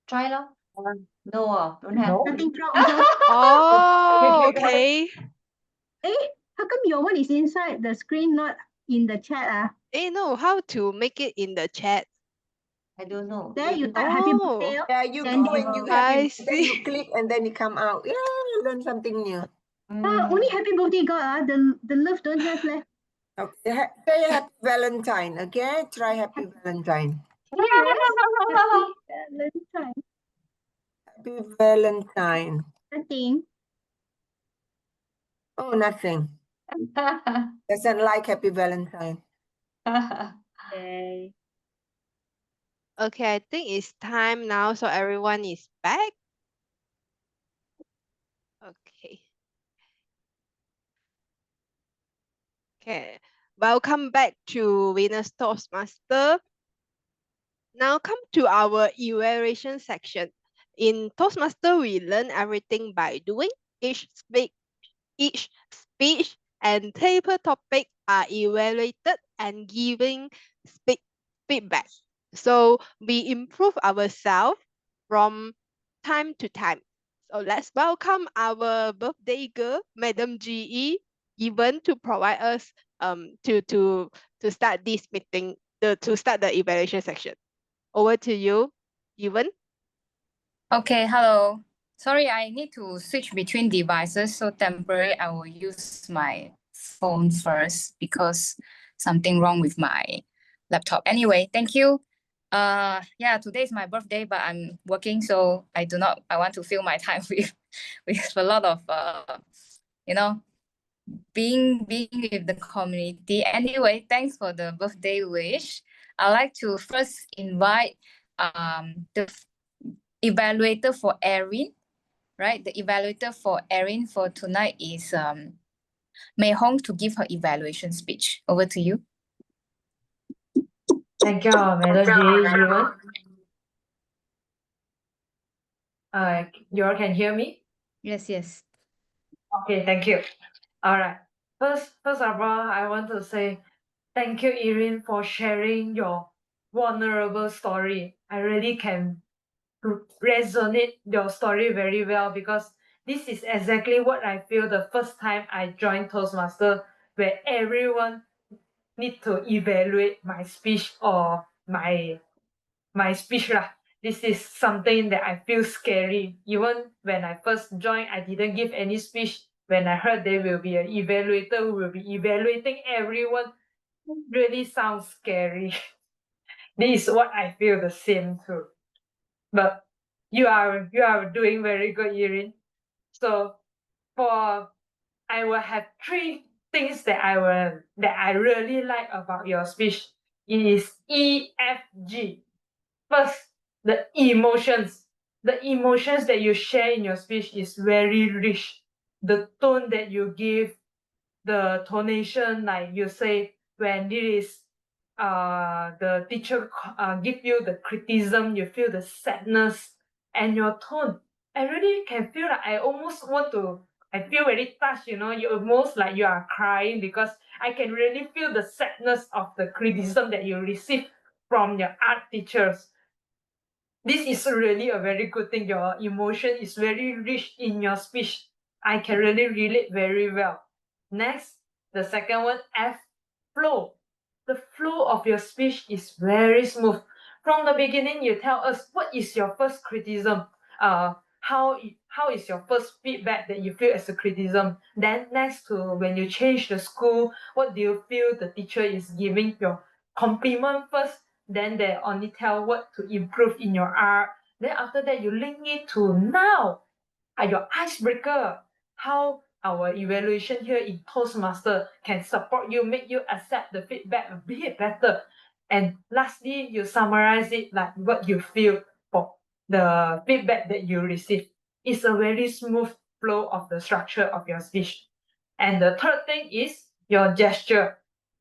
Try lor. No, don't have. Nothing drop also. Oh, okay. How come your one is inside the screen, not in the chat? No, how to make it in the chat? I don't know. There you type happy birthday. Yeah, you then go and you I then you see. click and then it come out. Yeah, learn something new. Only happy birthday got the love don't have left. Okay, say happy Valentine. Okay, try happy Valentine. Happy Valentine. Happy Valentine. Nothing. Oh, nothing. Doesn't like happy Valentine. Okay. Okay, I think it's time now, so everyone is back. Okay. Okay, welcome back to Venus Toastmaster. Now come to our evaluation section. In Toastmaster, we learn everything by doing. Each speech and table topic are evaluated and giving feedback. So we improve ourselves from time to time. So let's welcome our birthday girl, Madam GE, even to provide us to start this meeting, to start the evaluation section. Over to you, Evan. Okay, hello. Sorry, I need to switch between devices. So temporarily, I will use my phone first because something wrong with my laptop. Anyway, thank you. Yeah, today is my birthday, but I'm working, so I want to fill my time with a lot of being with the community. Anyway, thanks for the birthday wish. I'd like to first invite the evaluator for Erin, right? The evaluator for Erin for tonight is Mei Hong to give her evaluation speech. Over to you. Thank you, Madam J. Ewan. You all can hear me? Yes, yes. Okay, thank you. All right. First of all, I want to say thank you, Erin, for sharing your vulnerable story. I really can resonate your story very well because this is exactly what I feel the first time I joined Toastmaster, where everyone need to evaluate my speech or my speech lah. This is something that I feel scary. Even when I first joined, I didn't give any speech. When I heard there will be an evaluator who will be evaluating everyone, really sounds scary. This is what I feel the same too. But you are doing very good, Erin. So I will have 3 things that I really like about your speech. It is EFG. First, the emotions. The emotions that you share in your speech is very rich. The tone that you give, the tonation, like you say, when it is the teacher give you the criticism, you feel the sadness, and your tone. I really can feel like I feel very touched, you almost like you are crying because I can really feel the sadness of the criticism that you receive from your art teachers. This is really a very good thing. Your emotion is very rich in your speech. I can really relate very well. Next, the second one, F, flow. The flow of your speech is very smooth. From the beginning, you tell us what is your first criticism. How is your first feedback that you feel as a criticism? Then next to when you change the school, what do you feel the teacher is giving your compliment first? Then they only tell what to improve in your art. Then after that, you link it to now, your icebreaker, how our evaluation here in Toastmaster can support you, make you accept the feedback a bit better. And lastly, you summarize it like what you feel for the feedback that you receive. It's a very smooth flow of the structure of your speech. And the third thing is your gesture.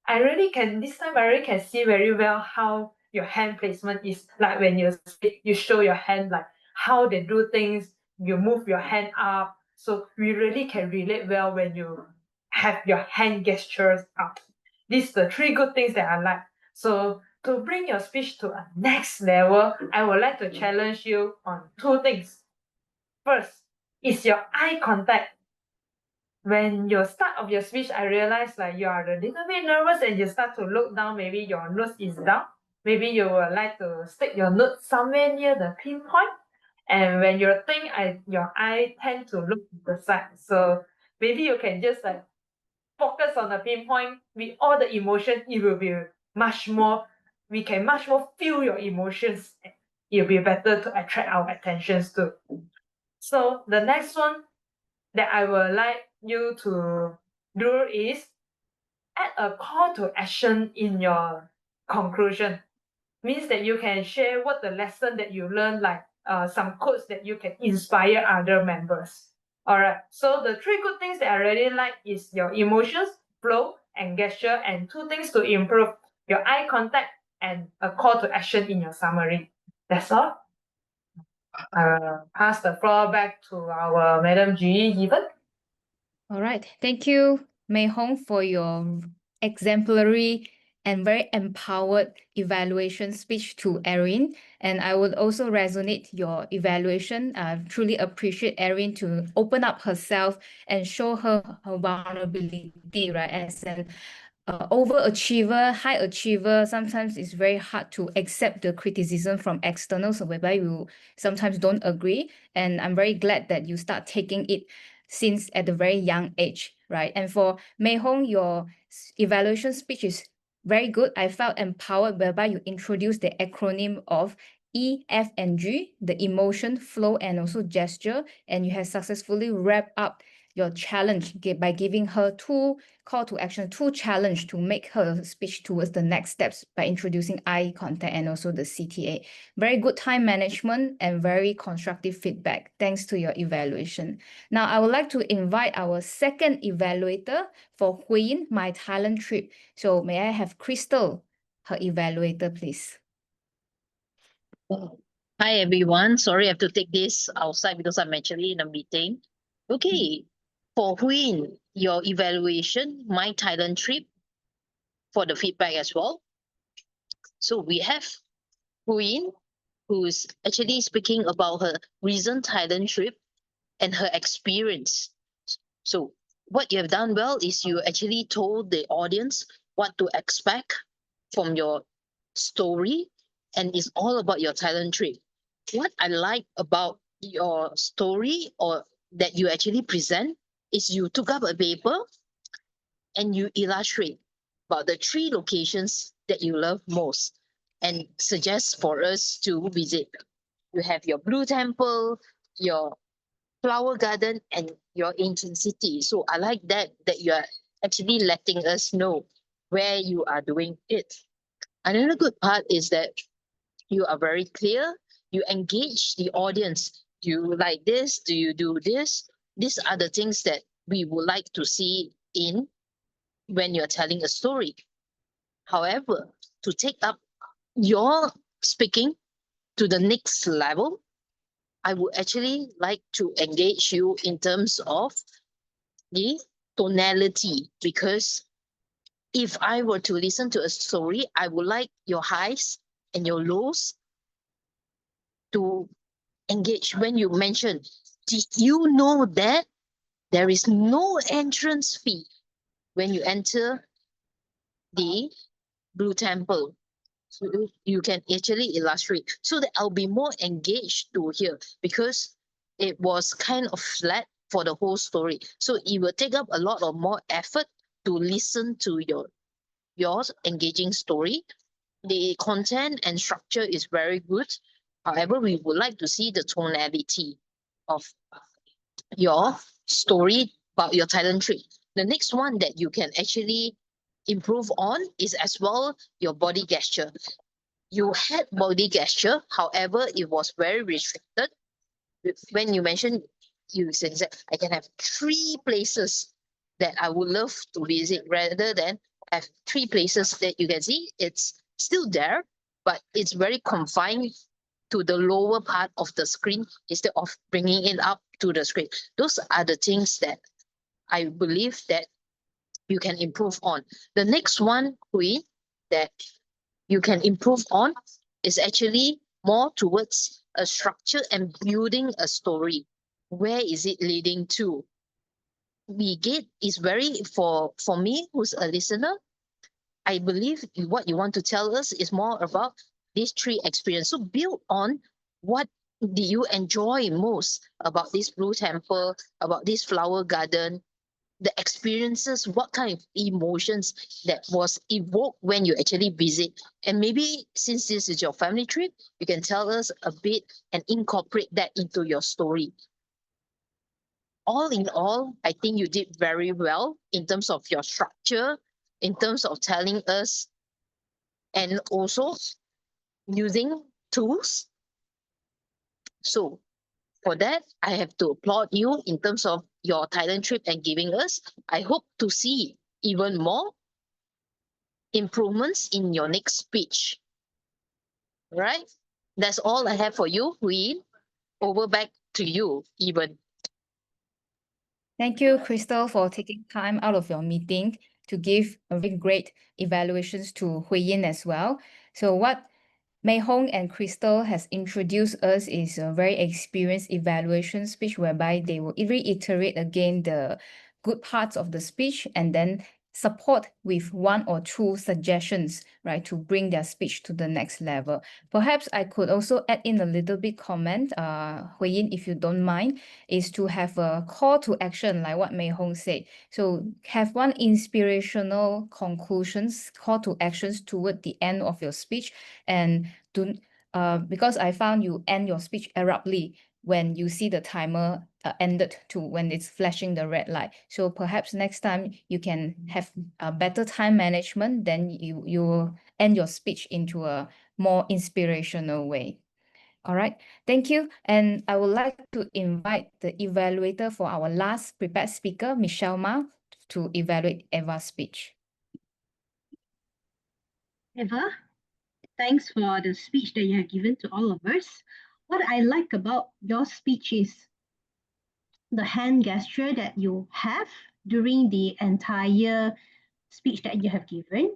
This time I really can see very well how your hand placement is. Like when you speak, you show your hand, like how they do things, you move your hand up. So we really can relate well when you have your hand gestures up. These are the 3 good things that I like. So to bring your speech to a next level, I would like to challenge you on 2 things. First is your eye contact. When you start of your speech, I realize like you are a little bit nervous and you start to look down, maybe your nose is down. Maybe you would like to stick your nose somewhere near the pinpoint. And when you think, your eye tend to look to the side. So maybe you can just like focus on the pinpoint with all the emotion. It will be we can much more feel your emotions. It'll be better to attract our attentions too. So the next one that I would like you to do is add a call to action in your conclusion. Means that you can share what the lesson that you learned, like some quotes that you can inspire other members. All right. So the 3 good things that I really like is your emotions, flow, and gesture, and 2 things to improve: your eye contact and a call to action in your summary. That's all. Pass the floor back to our Madam G. Given. All right. Thank you, Mei Hong, for your exemplary and very empowered evaluation speech to Erin. And I would also resonate your evaluation. I truly appreciate Erin to open up herself and show her vulnerability, right? As an overachiever, high achiever, sometimes it's very hard to accept the criticism from externals, whereby you sometimes don't agree. And I'm very glad that you start taking it since at a very young age, right? And for Mei Hong, your evaluation speech is very good. I felt empowered whereby you introduced the acronym of E, F, and G, the emotion, flow, and also gesture, and you have successfully wrapped up your challenge by giving her two call to action, two challenge to make her speech towards the next steps by introducing eye contact and also the CTA. Very good time management and very constructive feedback thanks to your evaluation. Now, I would like to invite our second evaluator for Hui My Thailand Trip. So may I have Crystal, her evaluator, please. Hi everyone. Sorry, I have to take this outside because I'm actually in a meeting. Okay, for Huyin, your evaluation, my Thailand trip, for the feedback as well. So we have Huyin, who's actually speaking about her recent Thailand trip and her experience. So what you have done well is you actually told the audience what to expect from your story, and it's all about your Thailand trip. What I like about your story or that you actually present is you took up a paper and you illustrate about the 3 locations that you love most and suggest for us to visit. You have your Blue Temple, your Flower Garden, and your ancient city. So I like that you are actually letting us know where you are doing it. Another good part is that you are very clear. You engage the audience. Do you like this? Do you do this? These are the things that we would like to see in when you're telling a story. However, to take up your speaking to the next level, I would actually like to engage you in terms of the tonality, because if I were to listen to a story, I would like your highs and your lows to engage. When you mention, did you know that there is no entrance fee when you enter the Blue Temple? So you can actually illustrate so that I'll be more engaged to hear, because it was kind of flat for the whole story. So it will take up a lot of more effort to listen to your engaging story. The content and structure is very good. However, we would like to see the tonality of your story about your Thailand trip. The next one that you can actually improve on is as well your body gesture. You had body gesture, however, it was very restricted. When you mentioned, you said I can have 3 places that I would love to visit, rather than have 3 places that you can see. It's still there, but it's very confined to the lower part of the screen instead of bringing it up to the screen. Those are the things that I believe that you can improve on. The next one, Hui, that you can improve on is actually more towards a structure and building a story. Where is it leading to? We get is very, for me who's a listener, I believe what you want to tell us is more about these 3 experiences. So build on what do you enjoy most about this Blue Temple, about this flower garden, the experiences, what kind of emotions that was evoked when you actually visit. And maybe since this is your family trip, you can tell us a bit and incorporate that into your story. All in all, I think you did very well in terms of your structure, in terms of telling us, and also using tools. So for that, I have to applaud you in terms of your Thailand trip and giving us. I hope to see even more improvements in your next speech. Right? That's all I have for you, Hui. Over back to you, Even. Thank you, Crystal, for taking time out of your meeting to give a very great evaluations to Hui Yin as well. So what Mei Hong and Crystal has introduced us is a very experienced evaluation speech whereby they will reiterate again the good parts of the speech and then support with 1 or 2 suggestions, right, to bring their speech to the next level. Perhaps I could also add in a little bit comment, Hui Yin, if you don't mind, is to have a call to action like what Mei Hong said. So have 1 inspirational conclusions, call to actions toward the end of your speech, and do because I found you end your speech abruptly. when you see the timer ended to when it's flashing the red light. So perhaps next time you can have a better time management, then you will end your speech into a more inspirational way. All right, thank you. And I would like to invite the evaluator for our last prepared speaker, Michelle Ma, to evaluate Eva's speech. Eva, thanks for the speech that you have given to all of us. What I like about your speech is the hand gesture that you have during the entire speech that you have given,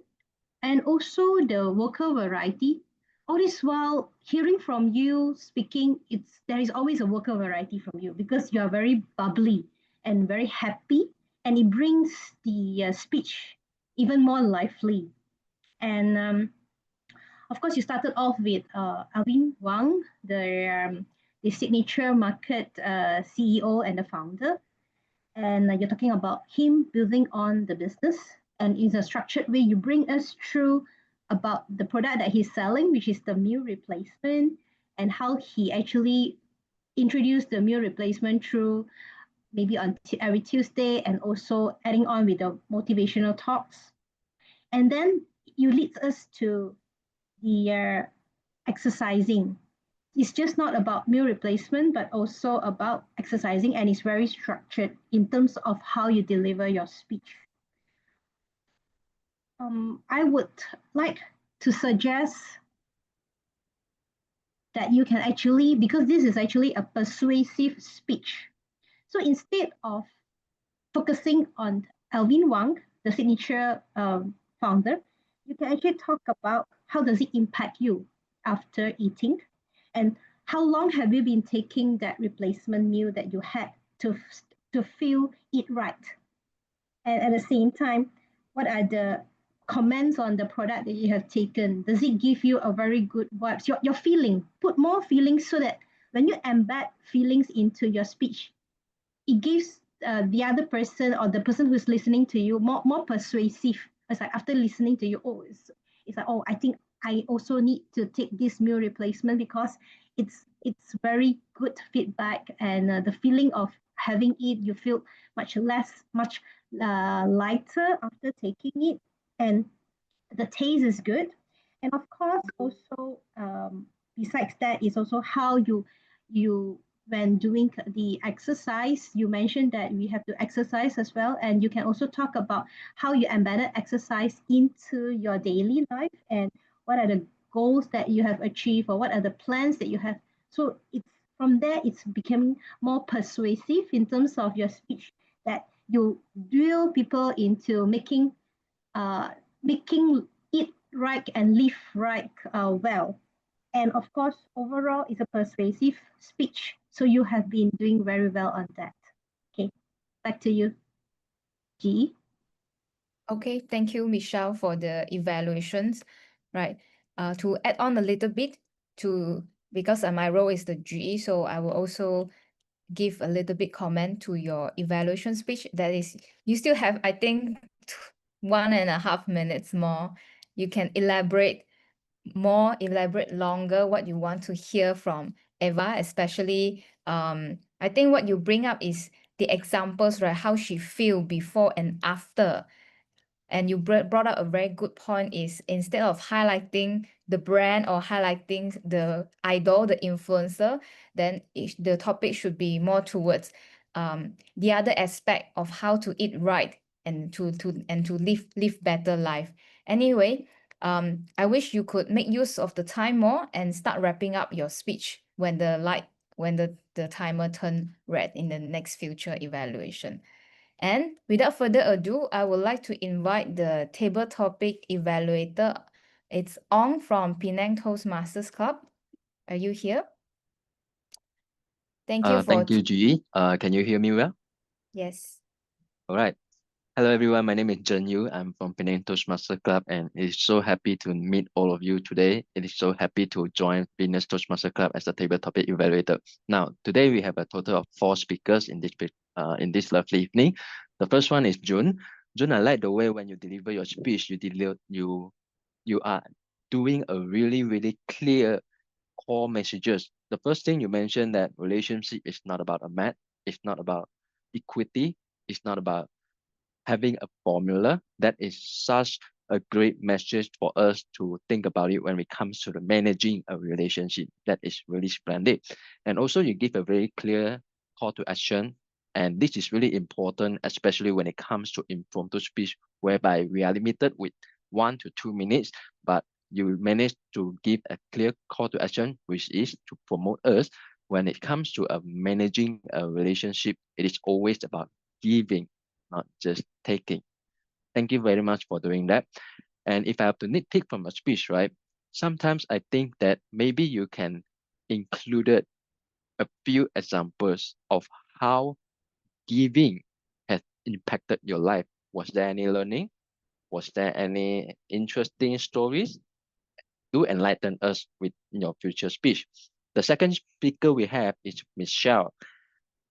and also the vocal variety. All this while hearing from you speaking, there is always a vocal variety from you because you are very bubbly and very happy, and it brings the speech even more lively. And of course, you started off with Alvin Wang, the signature market CEO and the founder. And you're talking about him building on the business. And in a structured way, you bring us through about the product that he's selling, which is the meal replacement, and how he actually introduced the meal replacement through maybe on every Tuesday, and also adding on with the motivational talks. And then you lead us to the exercising. It's just not about meal replacement, but also about exercising, and it's very structured in terms of how you deliver your speech. I would like to suggest that you can actually, because this is actually a persuasive speech. So instead of focusing on Alvin Wang, the signature founder, you can actually talk about how does it impact you after eating, and how long have you been taking that replacement meal that you had to feel it right. And at the same time, what are the comments on the product that you have taken? Does it give you a very good vibes? Your feeling, put more feelings so that when you embed feelings into your speech, it gives the other person or the person who's listening to you more persuasive. It's like after listening to you, it's like, oh, I think I also need to take this meal replacement because it's very good feedback, and the feeling of having it, you feel much lighter after taking it, and the taste is good. And of course, also besides that is also how you when doing the exercise, you mentioned that we have to exercise as well, and you can also talk about how you embedded exercise into your daily life, and what are the goals that you have achieved, or what are the plans that you have. So it's from there, it's becoming more persuasive in terms of your speech, that you drill people into making it right and live right well. And of course, overall, it's a persuasive speech. So you have been doing very well on that. Okay, back to you, G. Okay, thank you, Michelle, for the evaluations. Right. To add on a little bit because my role is the GE, so I will also give a little bit comment to your evaluation speech. That is, you still have, I think, 1.5 minutes more. You can elaborate longer what you want to hear from Eva, especially I think what you bring up is the examples, right? How she feel before and after. And you brought up a very good point, is instead of highlighting the brand or highlighting the idol, the influencer, then the topic should be more towards the other aspect of how to eat right and to live better life. Anyway, I wish you could make use of the time more and start wrapping up your speech when the timer turn red in the next future evaluation. And without further ado, I would like to invite the table topic evaluator. It's Ong from Penang Toastmasters Club. Are you here? Thank you Thank you, G. Can you hear me well? Yes. All right. Hello, everyone. My name is Zhen Yu. I'm from Penang Toastmasters Club, and it's so happy to meet all of you today. It is so happy to join Penang Toastmasters Club as the table topic evaluator. Now, today we have a total of 4 speakers in this lovely evening. The first one is June. June, I like the way when you deliver your speech, you are doing a really, really clear core messages The first thing you mentioned that relationship is not about a math, it's not about equity, it's not about having a formula. That is such a great message for us to think about it when it comes to the managing a relationship. That is really splendid. And also you give a very clear call to action. And this is really important, especially when it comes to impromptu speech, whereby we are limited with 1 to 2 minutes, but you manage to give a clear call to action, which is to promote us. When it comes to managing a relationship, it is always about giving, not just taking. Thank you very much for doing that. And if I have to nitpick from a speech, right, sometimes I think that maybe you can include a few examples of how giving has impacted your life. Was there any learning? Was there any interesting stories? Do enlighten us with your future speech. The second speaker we have is Michelle.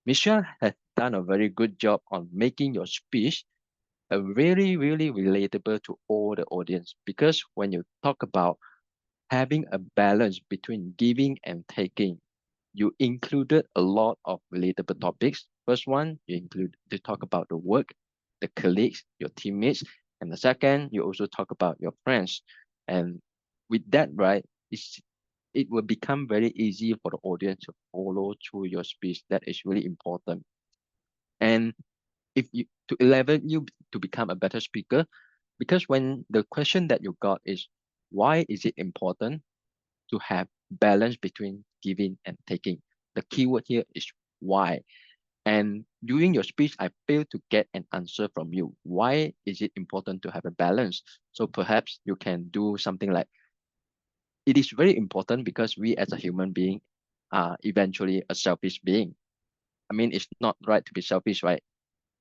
Michelle has done a very good job on making your speech really, really relatable to all the audience, because when you talk about having a balance between giving and taking, you included a lot of relatable topics. First one, you talk about the work, the colleagues, your teammates, and the second, you also talk about your friends. And with that, right, it will become very easy for the audience to follow through your speech. That is really important. And if you to elevate you to become a better speaker, because when the question that you got is why is it important to have balance between giving and taking, the keyword here is why. And during your speech, I failed to get an answer from you. Why is it important to have a balance? So perhaps you can do something like, it is very important because we as a human being are eventually a selfish being. I mean, it's not right to be selfish, right?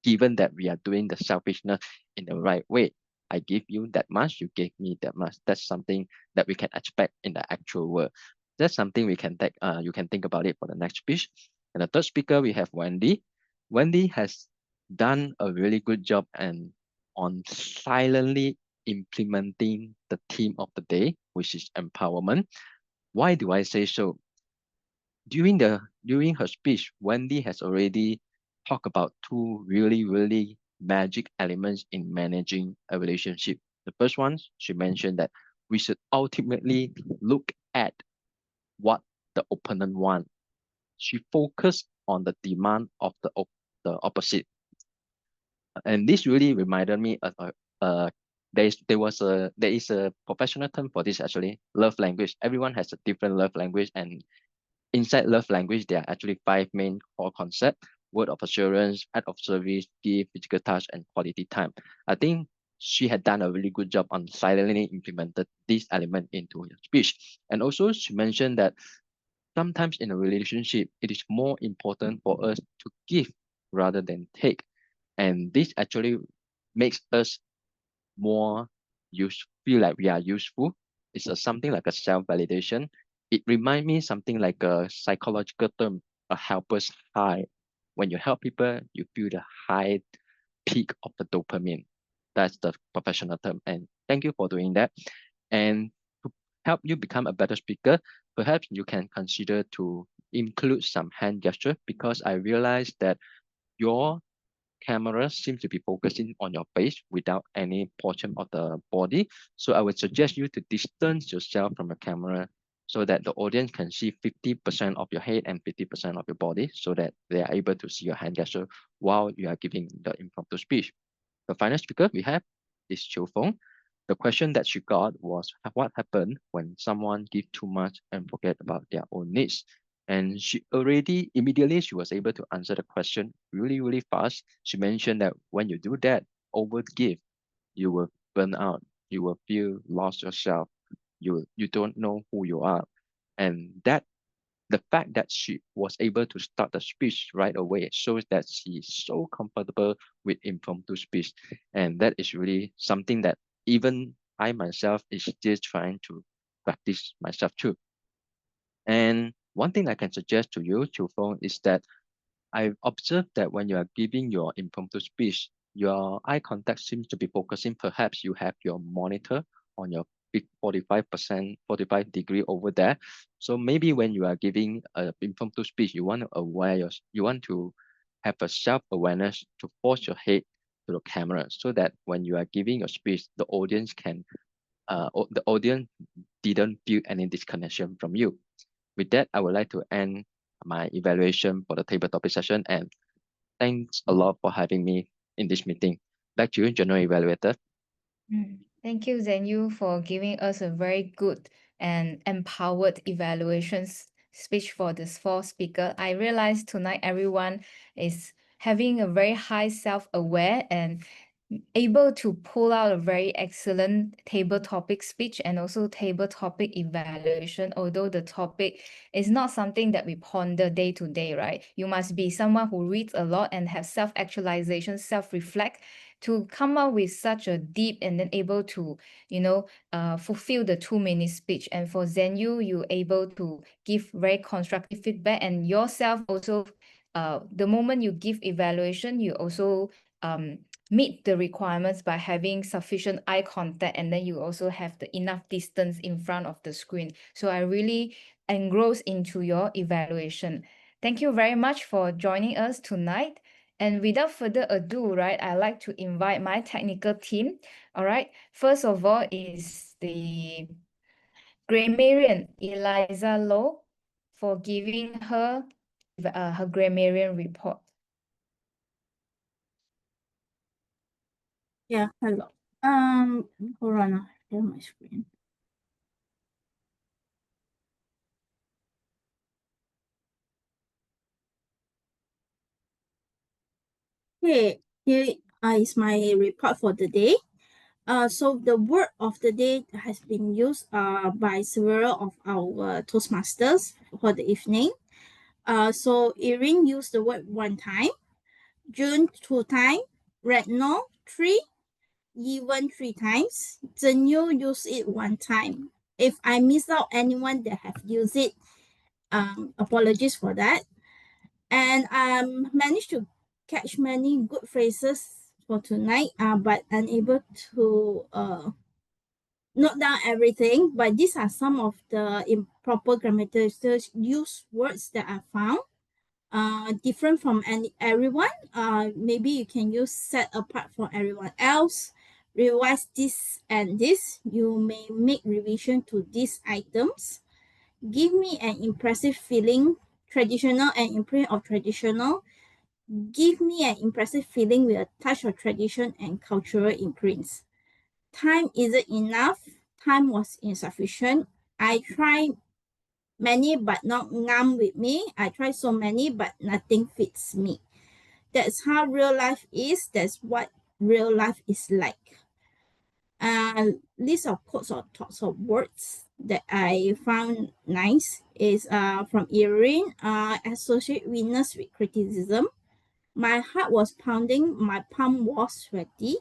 Given that we are doing the selfishness in the right way. I give you that much, you give me that much. That's something that we can expect in the actual world. That's something we can take. You can think about it for the next speech. And the third speaker we have Wendy. Wendy has done a really good job and on silently implementing the theme of the day, which is empowerment. Why do I say so? During her speech, Wendy has already talked about two really magic elements in managing a relationship. The first one, she mentioned that we should ultimately look at what the opponent wants. She focused on the demand of the opposite. And this really reminded me of there is a professional term for this actually, love language. Everyone has a different love language, and inside love language, there are actually 5 main core concepts: word of assurance, act of service, gift, physical touch, and quality time. I think she had done a really good job on silently implemented this element into her speech. And also she mentioned that sometimes in a relationship, it is more important for us to give rather than take. And this actually makes us more feel like we are useful. It's something like a self-validation. It reminds me something like a psychological term, a helper's high. When you help people, you feel the high peak of the dopamine. That's the professional term. And thank you for doing that. And to help you become a better speaker, perhaps you can consider to include some hand gesture, because I realized that your camera seems to be focusing on your face without any portion of the body. So I would suggest you to distance yourself from the camera so that the audience can see 50% of your head and 50% of your body, so that they are able to see your hand gesture while you are giving the impromptu speech. The final speaker we have is Chiu Feng. The question that she got was what happened when someone give too much and forget about their own needs. And immediately she was able to answer the question really fast. She mentioned that when you do that, over give, you will burn out. You will feel lost yourself. You don't know who you are. And that the fact that she was able to start the speech right away shows that she is so comfortable with impromptu speech. And that is really something that even I myself is still trying to practice myself too. And one thing I can suggest to you, Chu Feng, is that I've observed that when you are giving your impromptu speech, your eye contact seems to be focusing. Perhaps you have your monitor on your 45%, 45 degree over there. So maybe when you are giving a impromptu speech, you want to you want to have a self-awareness to force your head to the camera so that when you are giving your speech, the audience the audience didn't feel any disconnection from you. With that, I would like to end my evaluation for the table topic session, and thanks a lot for having me in this meeting. Back to you, General Evaluator. Thank you, Zhenyu, for giving us a very good and empowered evaluations speech for this four speaker. I realized tonight everyone is having a very high self-aware and able to pull out a very excellent table topic speech and also table topic evaluation, although the topic is not something that we ponder day to day, right? You must be someone who reads a lot and have self-actualization, self-reflect to come up with such a deep and then able to, fulfill the 2-minute speech. And for Zhenyu, you able to give very constructive feedback, and yourself also, the moment you give evaluation, you also meet the requirements by having sufficient eye contact, and then you also have the enough distance in front of the screen. So I really engrossed into your evaluation. Thank you very much for joining us tonight. And without further ado, right, I'd like to invite my technical team. All right. First of all is the grammarian Eliza Low for giving her grammarian report. Yeah, hello. Hold on, I share my screen. Okay, here is my report for the day. So the word of the day has been used by several of our Toastmasters for the evening. So Erin used the word 1 time, June 2 times, Redno 3, Yiwen 3 times, Zhenyu used it 1 time. If I missed out anyone that have used it, apologies for that. And managed to catch many good phrases for tonight, but unable to note down everything. But these are some of the improper grammatical use words that I found. Different from everyone. Maybe you can use set apart from everyone else. Revise this and this. You may make revision to these items. Give me an impressive feeling. Traditional and imprint of traditional. Give me an impressive feeling with a touch of tradition and cultural imprints. Time isn't enough. Time was insufficient. I tried many but not ngam with me. I tried so many but nothing fits me. That's how real life is. That's what real life is like. List of quotes or thoughts of words that I found nice is from Erin. Associate weakness with criticism. My heart was pounding. My palm was sweaty.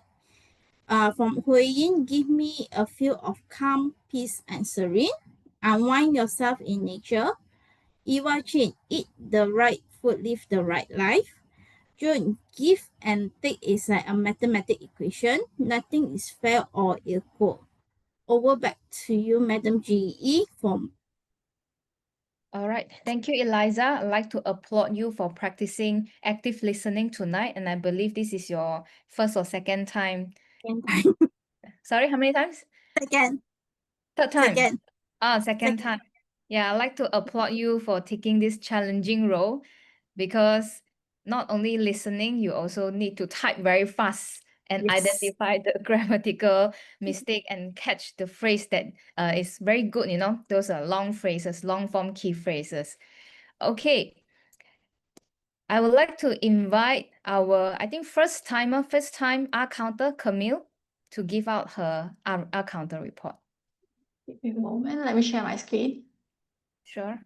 From Hui Yin, give me a feel of calm, peace, and serene. Unwind yourself in nature. Eva Chin, eat the right food, live the right life. June, give and take is like a mathematical equation. Nothing is fair or equal. Over back to you, Madam GE, from. All right. Thank you, Eliza. I'd like to applaud you for practicing active listening tonight. And I believe this is your first or second time. Sorry, how many times? Second. Third time? Second. Second time. Yeah, I'd like to applaud you for taking this challenging role, because not only listening, you also need to type very fast and identify the grammatical mistake and catch the phrase that is very good, those are long phrases, long form key phrases. Okay. I would like to invite our, I think, first time R counter, Camille, to give out her R counter report. Give me a moment. Let me share my screen. Sure.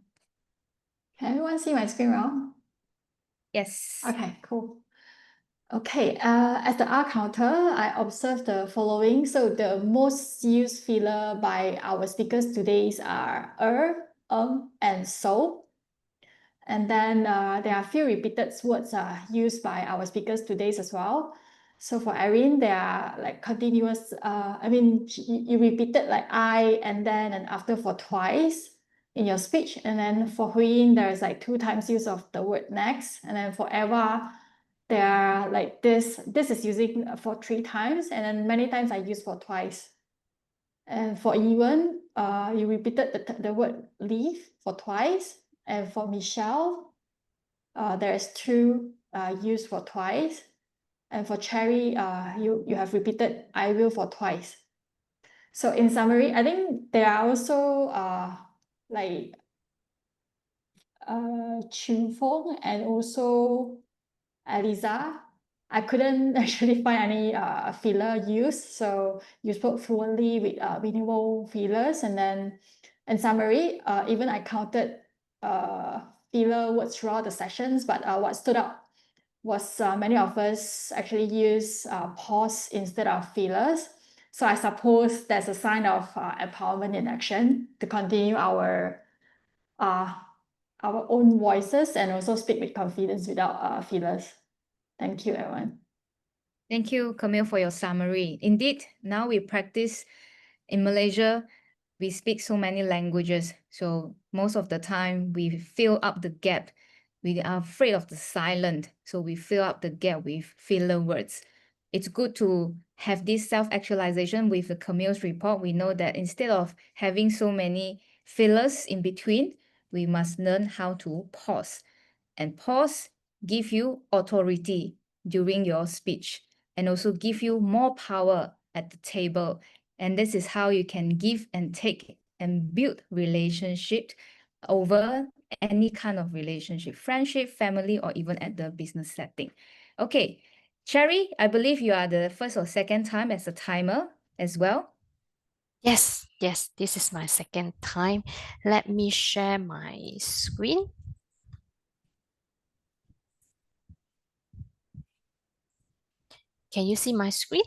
Can everyone see my screen well? Yes. Okay, cool. Okay, as the R counter, I observed the following. So the most used filler by our speakers today are and so. And then there are a few repeated words used by our speakers today as well. So for Erin, there are like continuous, you repeated like I and then and after for twice in your speech. And then for Huyin, there's like 2 times use of the word next. And then for Eva, there are like this is using for 3 times. And then many times I use for twice. And for Ewan, you repeated the word leave for twice. And for Michelle, there is 2 used for twice. And for Cherry, you have repeated I will for twice. So in summary, I think there are also like Chu Fong and also Eliza. I couldn't actually find any filler used, so you spoke fluently with minimal fillers. And then in summary, even I counted filler words throughout the sessions, but what stood out was many of us actually use pause instead of fillers. So I suppose that's a sign of empowerment in action to continue our own voices and also speak with confidence without fillers. Thank you, everyone. Thank you, Camille, for your summary. Indeed, now we practice in Malaysia, we speak so many languages. So most of the time we fill up the gap. We are afraid of the silent. So we fill up the gap with filler words. It's good to have this self-actualization with the Camille's report. We know that instead of having so many fillers in between, we must learn how to pause. And pause give you authority during your speech and also give you more power at the table. And this is how you can give and take and build relationship over any kind of relationship, friendship, family, or even at the business setting. Okay, Cherry, I believe you are the first or second time as a timer as well. Yes, this is my second time. Let me share my screen. Can you see my screen?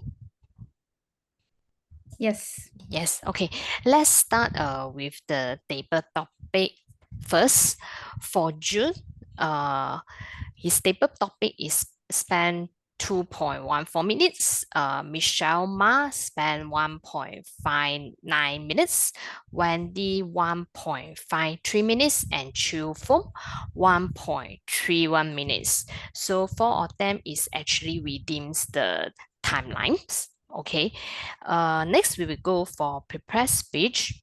Yes. Yes, okay. Let's start with the table topic first. For June, his table topic is spend 2.14 minutes. Michelle Ma spent 1.59 minutes. Wendy 1.53 minutes, and Chu Feng 1.31 minutes. So 4 of them is actually redeems the timelines. Okay. Next we will go for prepared speech.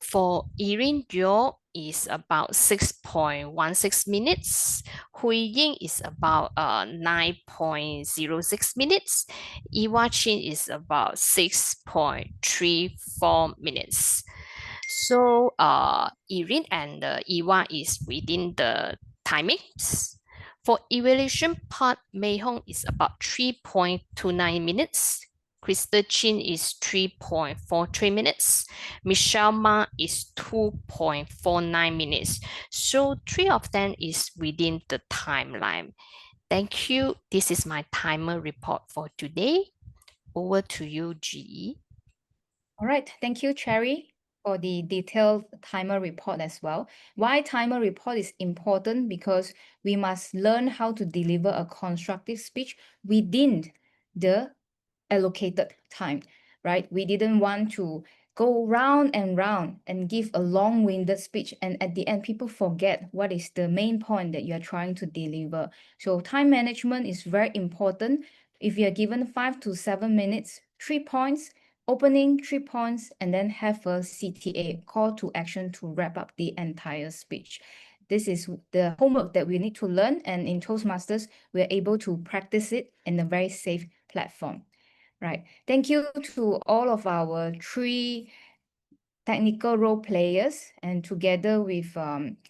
For Erin Yo is about 6.16 minutes. Hui Ying is about 9.06 minutes. Iwa Chin is about 6.34 minutes. So Erin and Iwa is within the timings. For evaluation part, Mei Hong is about 3.29 minutes. Krista Chin is 3.43 minutes. Michelle Ma is 2.49 minutes. So 3 of them is within the timeline. Thank you. This is my timer report for today. Over to you, GE. All right, thank you, Cherry, for the detailed timer report as well. Why timer report is important? Because we must learn how to deliver a constructive speech within the allocated time, right? We didn't want to go round and round and give a long-winded speech, and at the end, people forget what is the main point that you are trying to deliver. So time management is very important. If you are given 5 to 7 minutes, 3 points, opening 3 points, and then have a CTA, call to action, to wrap up the entire speech. This is the homework that we need to learn, and in Toastmasters, we're able to practice it in a very safe platform. Right. Thank you to all of our 3 technical role players, and together with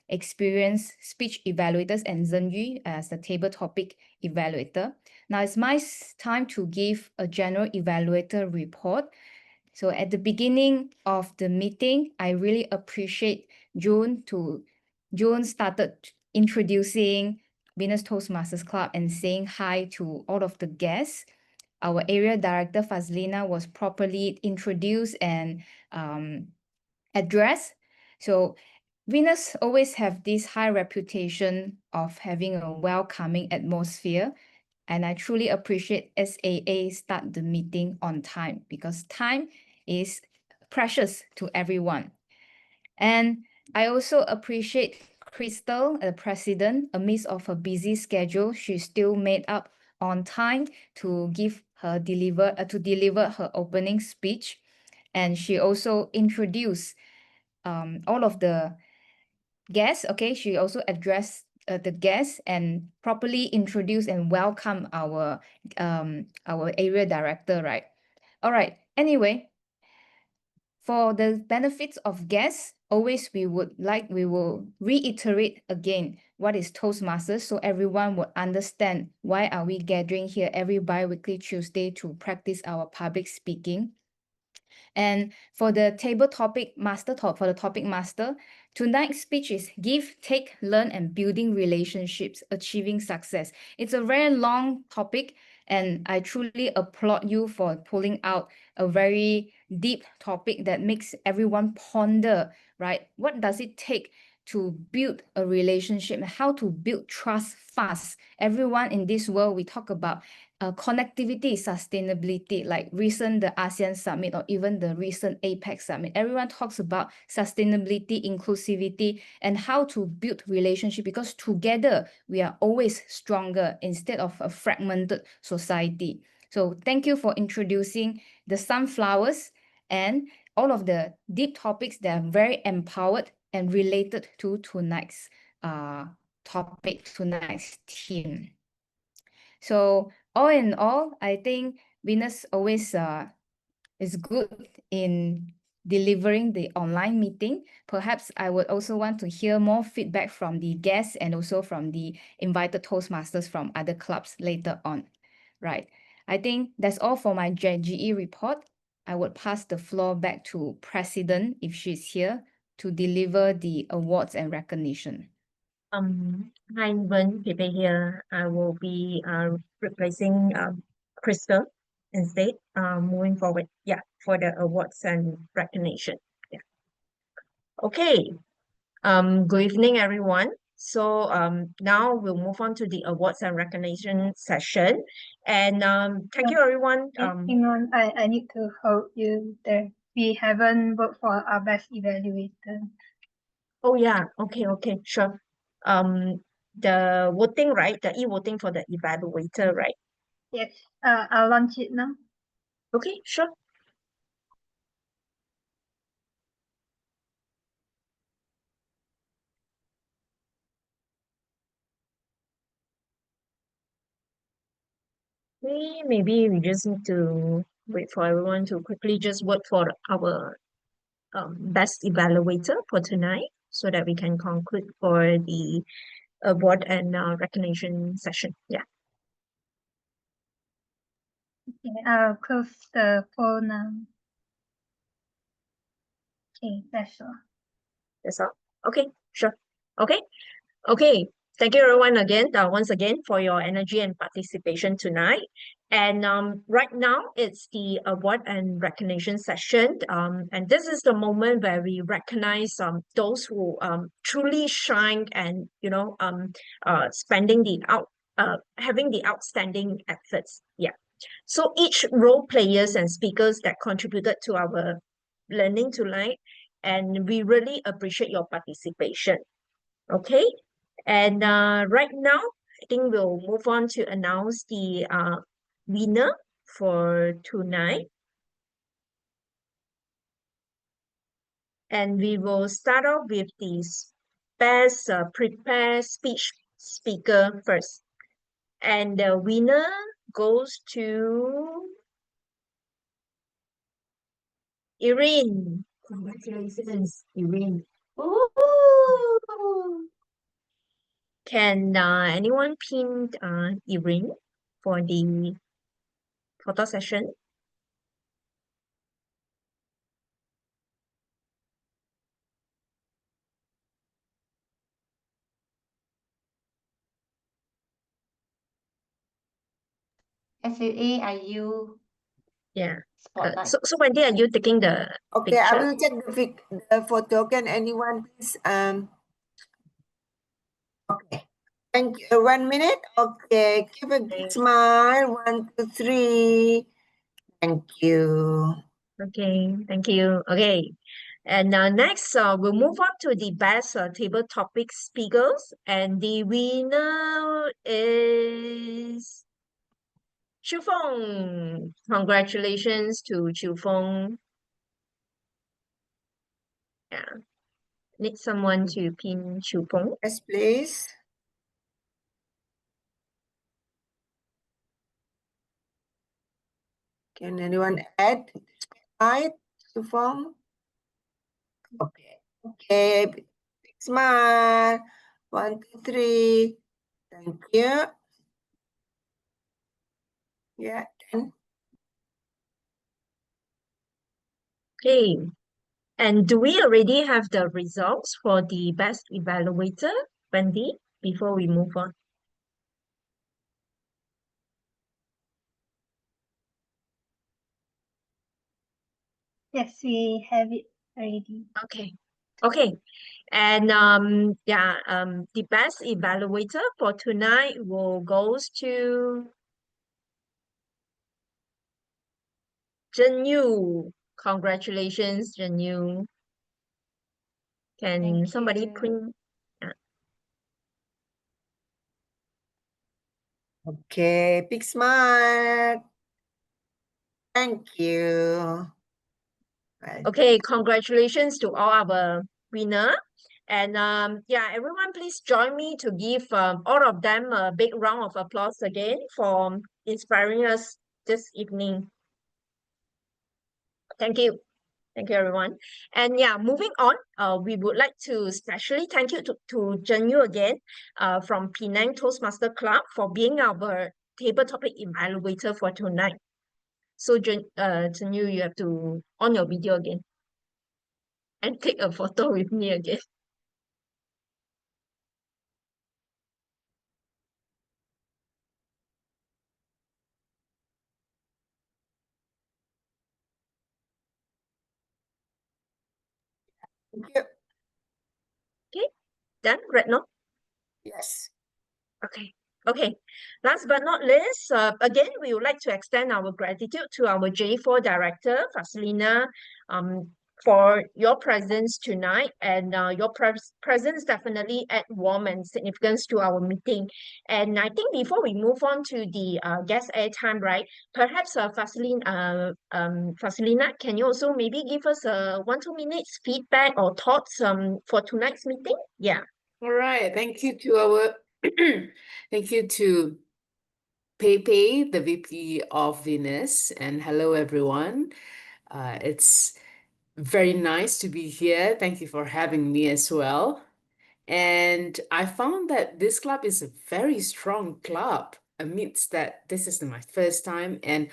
experienced speech evaluators and Zhenyu as the table topic evaluator. Now it's my time to give a general evaluator report. So at the beginning of the meeting, I really appreciate June started introducing Venus Toastmasters Club and saying hi to all of the guests. Our area director, Fazlina, was properly introduced and addressed. So Venus always have this high reputation of having a welcoming atmosphere. And I truly appreciate SAA start the meeting on time because time is precious to everyone. And I also appreciate Crystal, the president, amidst of her busy schedule, she still made up on time to deliver her opening speech. And she also introduced all of the guests. Okay, she also addressed the guests and properly introduced and welcome our area director, right? All right. Anyway, for the benefits of guests, always we will reiterate again what is Toastmasters so everyone would understand why are we gathering here every bi-weekly Tuesday to practice our public speaking. And for the topic master, tonight's speech is Give, Take, Learn, and Building Relationships, Achieving Success. It's a very long topic, and I truly applaud you for pulling out a very deep topic that makes everyone ponder, right? What does it take to build a relationship, how to build trust fast? Everyone in this world, we talk about connectivity, sustainability, like recent the ASEAN summit or even the recent APEC summit. Everyone talks about sustainability, inclusivity, and how to build relationship because together we are always stronger instead of a fragmented society. So thank you for introducing the sunflowers and all of the deep topics that are very empowered and related to tonight's topic, tonight's theme. So all in all, I think Venus always is good in delivering the online meeting. Perhaps I would also want to hear more feedback from the guests and also from the invited Toastmasters from other clubs later on. Right. I think that's all for my GE report. I would pass the floor back to President if she's here to deliver the awards and recognition. Hi, Wen Pepe here. I will be replacing Crystal instead, moving forward. Yeah, for the awards and recognition. Yeah. Okay. Good evening, everyone. So now we'll move on to the awards and recognition session. And thank you, everyone. Hang on, I need to hold you there. We haven't voted for our best evaluator. Oh yeah, okay, sure. The voting, right? The e-voting for the evaluator, right? Yes, I'll launch it now. Okay, sure. Maybe we just need to wait for everyone to quickly just vote for our best evaluator for tonight so that we can conclude for the award and recognition session. Yeah. Okay, I'll close the poll now. Okay, that's all. That's all. Okay, sure. Okay. Thank you everyone again, once again for your energy and participation tonight. And right now it's the award and recognition session. And this is the moment where we recognize those who truly shine and having the outstanding efforts. Yeah. So each role players and speakers that contributed to our learning tonight, and we really appreciate your participation. Okay. And right now, I think we'll move on to announce the winner for tonight. And we will start off with the best prepared speech speaker first. And the winner goes to Irene. Congratulations, Irene. Ooh. Can anyone pin Irene for the photo session? SAA, are you? Yeah. Spotlight. So Wendy, are you taking the Okay, picture? I will check the photo. Can anyone please okay. Thank you. 1 minute. Okay. Give a big smile. 1, 2, 3. Thank you. Okay, thank you. Okay. And next, we'll move on to the best table topic speakers. And the winner is Chu Feng. Congratulations to Chu Feng. Yeah. Need someone to pin Chu Feng. Yes, please. Can anyone add slide to form? Okay. Okay. Big smile. 1, 2, 3. Thank you. Yeah. And Okay. And do we already have the results for the best evaluator, Wendy, before we move on? Yes, we have it already. Okay. Okay. And the best evaluator for tonight will goes to Zhen Yu. Congratulations, Zhen Yu. Can Thank somebody you. print? okay. Big smile. Thank you. Well, Okay, congratulations to all our winner. And everyone please join me to give all of them a big round of applause again for inspiring us this evening. Thank you. Thank you, everyone. And moving on, we would like to especially thank you to Zhen Yu again from Penang Toastmaster Club for being our table topic evaluator for tonight. So Zhen Yu, you have to on your video again and take a photo with me again. thank you. Okay, done, Retno? Yes. Okay. Okay. Last but not least, again, we would like to extend our gratitude to our J4 director, Fasilina, for your presence tonight. And your presence definitely add warmth and significance to our meeting. And I think before we move on to the guest airtime, right? Perhaps Fasilina, can you also maybe give us a 1-2 minutes feedback or thoughts for tonight's meeting? Yeah. All right. Thank you to our thank you to Pepe, the VP of Venus, and hello everyone. It's very nice to be here. Thank you for having me as well. And I found that this club is a very strong club amidst that this is my first time, and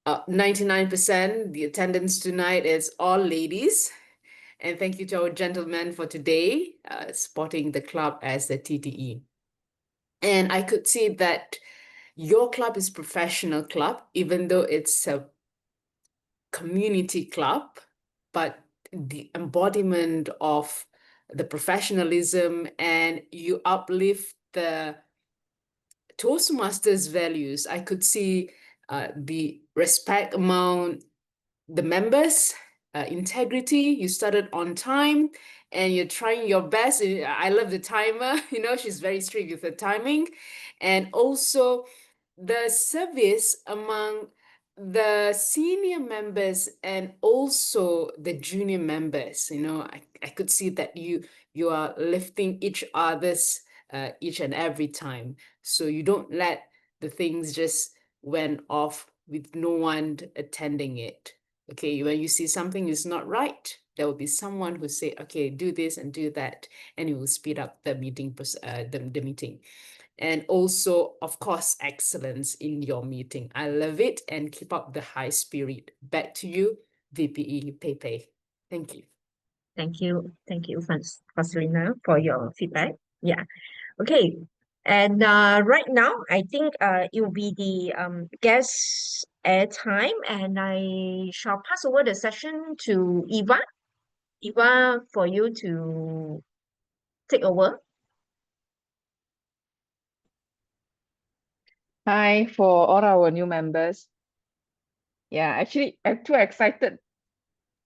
99% the attendance tonight is all ladies. And thank you to our gentlemen for today, spotting the club as the TTE. And I could see that your club is professional club, even though it's a community club, but the embodiment of the professionalism, and you uplift the Toastmasters values. I could see the respect among the members, integrity. You started on time and you're trying your best. I love the timer. She's very strict with the timing. And also the service among the senior members and also the junior members. I could see that you are lifting each other's each and every time. So you don't let the things just went off with no one attending it. Okay, when you see something is not right, there will be someone who say, okay, do this and do that, and it will speed up the meeting, the meeting. And also, of course, excellence in your meeting. I love it, and keep up the high spirit. Back to you, VPE Pepe. Thank you. Thank you. Thank you, Fasilina, for your feedback. Yeah. Okay. And right now, I think it will be the guest airtime, and I shall pass over the session to Eva. Eva, for you to take over. Hi for all our new members. Yeah, actually, I'm too excited.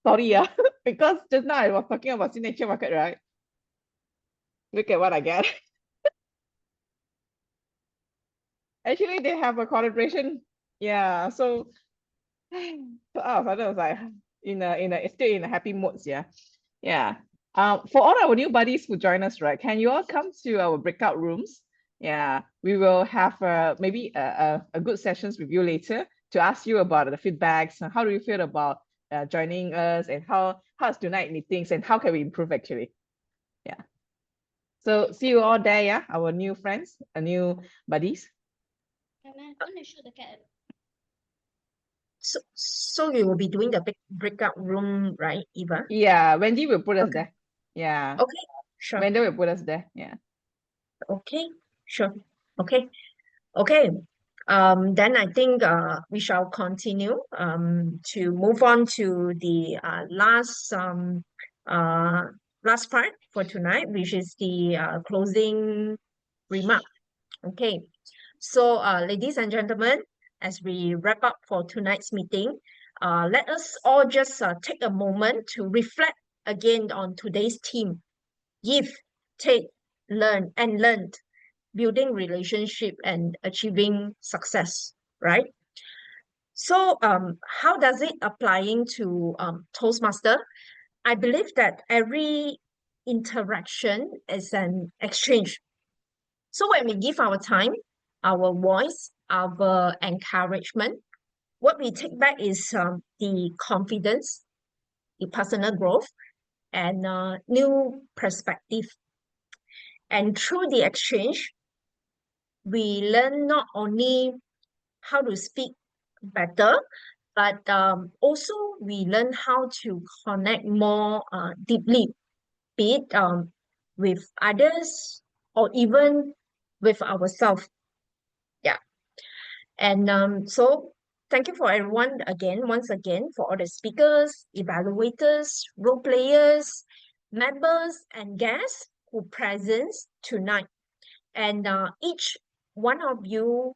Sorry, yeah, because just now I was talking about signature market, right? Look at what I get. Actually, they have a collaboration. Yeah, so all of a sudden I was like still in a happy mood, yeah. Yeah. For all our new buddies who join us, right? Can you all come to our breakout rooms? Yeah, we will have maybe a good sessions with you later to ask you about the feedbacks. How do you feel about joining us, and how's tonight meetings, and how can we improve actually? Yeah. So see you all there, yeah, our new friends, new buddies. So you will be doing the big breakout room, right, Eva? Yeah, Wendy will put us Okay. there. Yeah. Okay, sure. Wendy will put us there. Yeah. Okay, sure. Okay. Okay. Then I think we shall continue to move on to the last part for tonight, which is the closing remark. Okay. So ladies and gentlemen, as we wrap up for tonight's meeting, let us all just take a moment to reflect again on today's theme: give, take, learn, and learn, building relationship and achieving success, right? So how does it applying to Toastmaster? I believe that every interaction is an exchange. So when we give our time, our voice, our encouragement, what we take back is the confidence, the personal growth, and new perspective. And through the exchange, we learn not only how to speak better, but also we learn how to connect more deeply, be it with others or even with ourselves. Yeah. And so thank you for everyone again, once again, for all the speakers, evaluators, role players, members, and guests who present tonight. And each one of you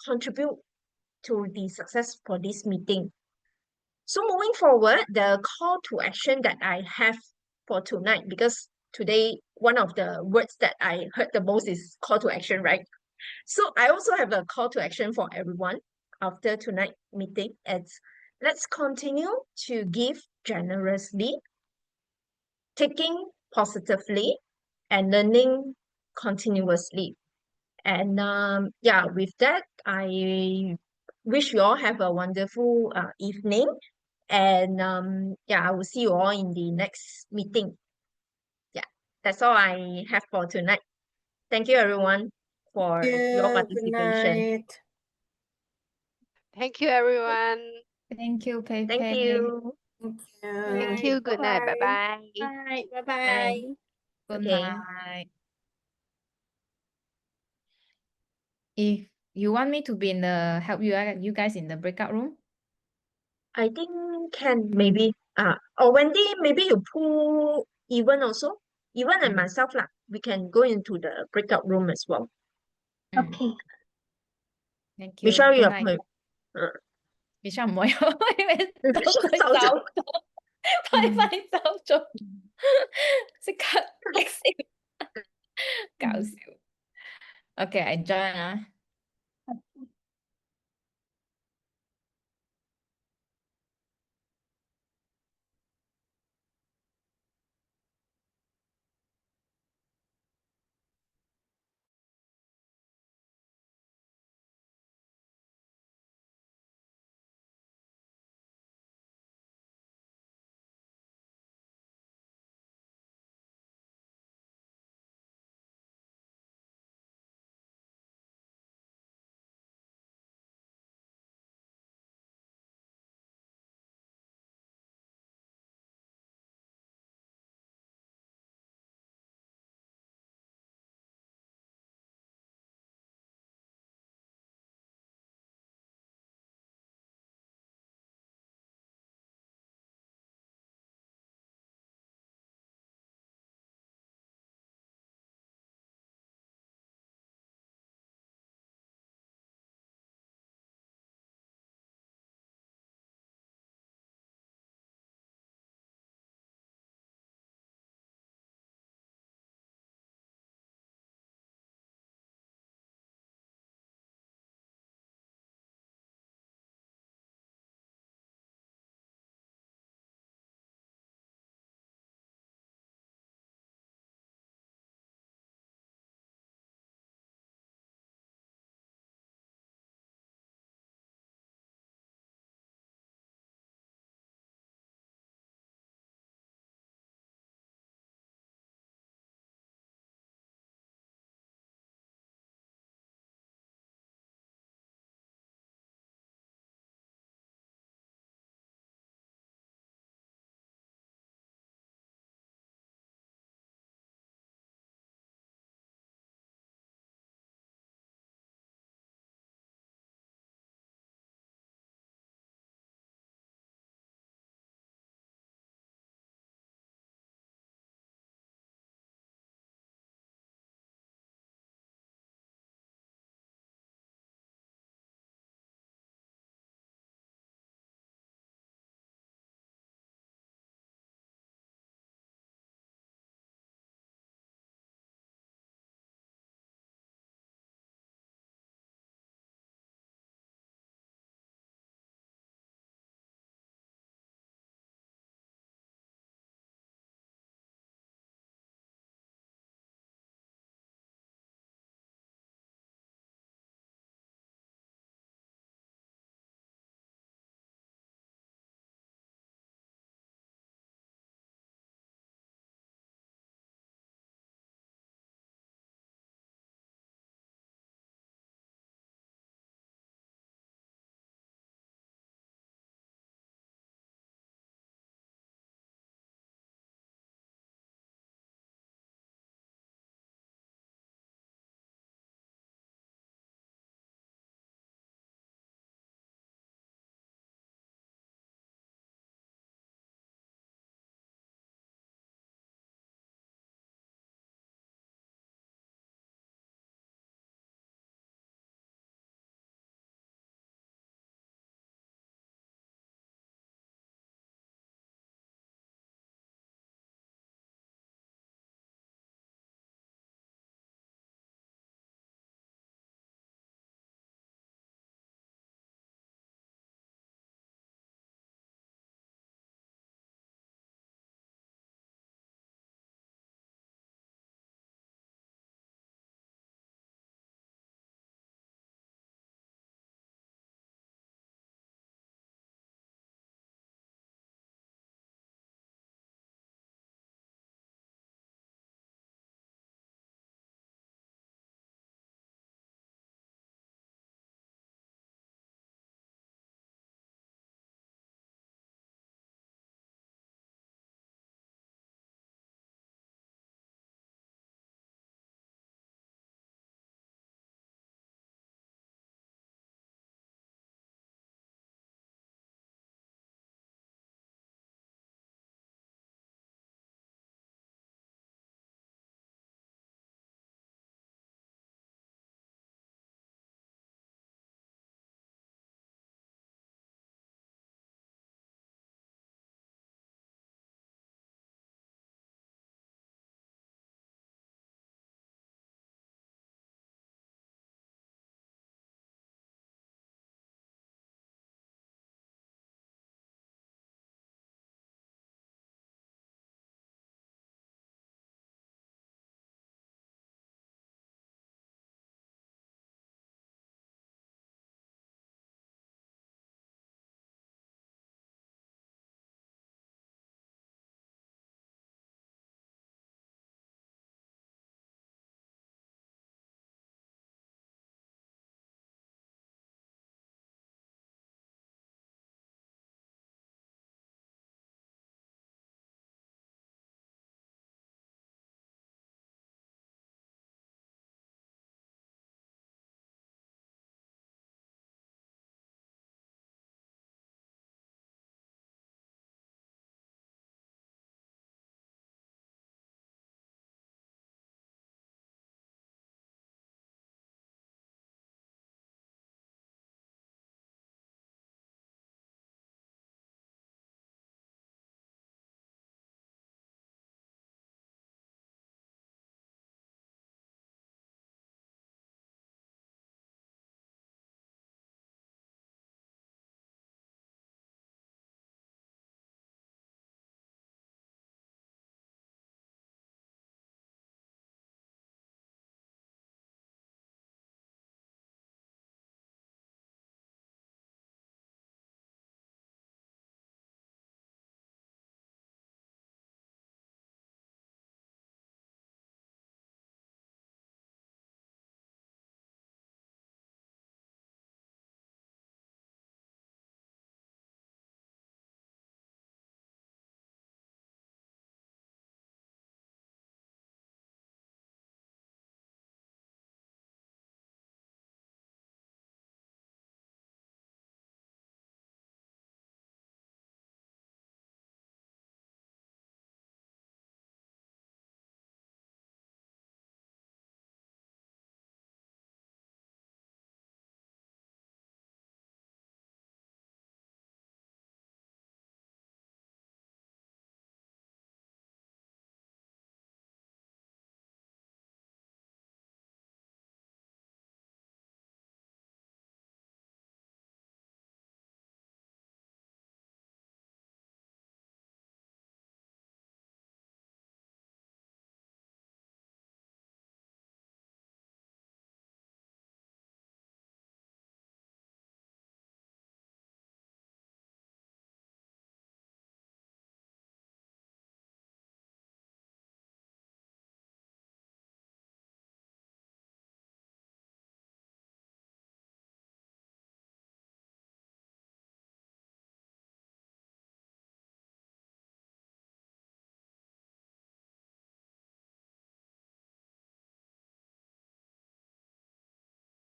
contribute to the success for this meeting. So moving forward, the call to action that I have for tonight, because today one of the words that I heard the most is call to action, right? So I also have a call to action for everyone after tonight's meeting. It's let's continue to give generously, taking positively, and learning continuously. And yeah, with that, I wish you all have a wonderful evening. And yeah, I will see you all in the next meeting. Yeah, that's all I have for tonight. Thank you, everyone, for your Good participation. night. Thank you, everyone. Thank you, Pei Thank Pei. you. Thank you. Good night. Bye-bye. Bye. Bye-bye. Bye. Good Okay. night. If you want me to be in the help you guys in the breakout room? I think can maybe. Or Wendy, maybe you pull Evan also. Evan and myself lah. We can go into the breakout room as well. Okay. Thank you. Michelle, Good you night. are Michelle唔會，因為都佢走咗，快走咗，即刻 exit，搞笑。Okay, I join 啊。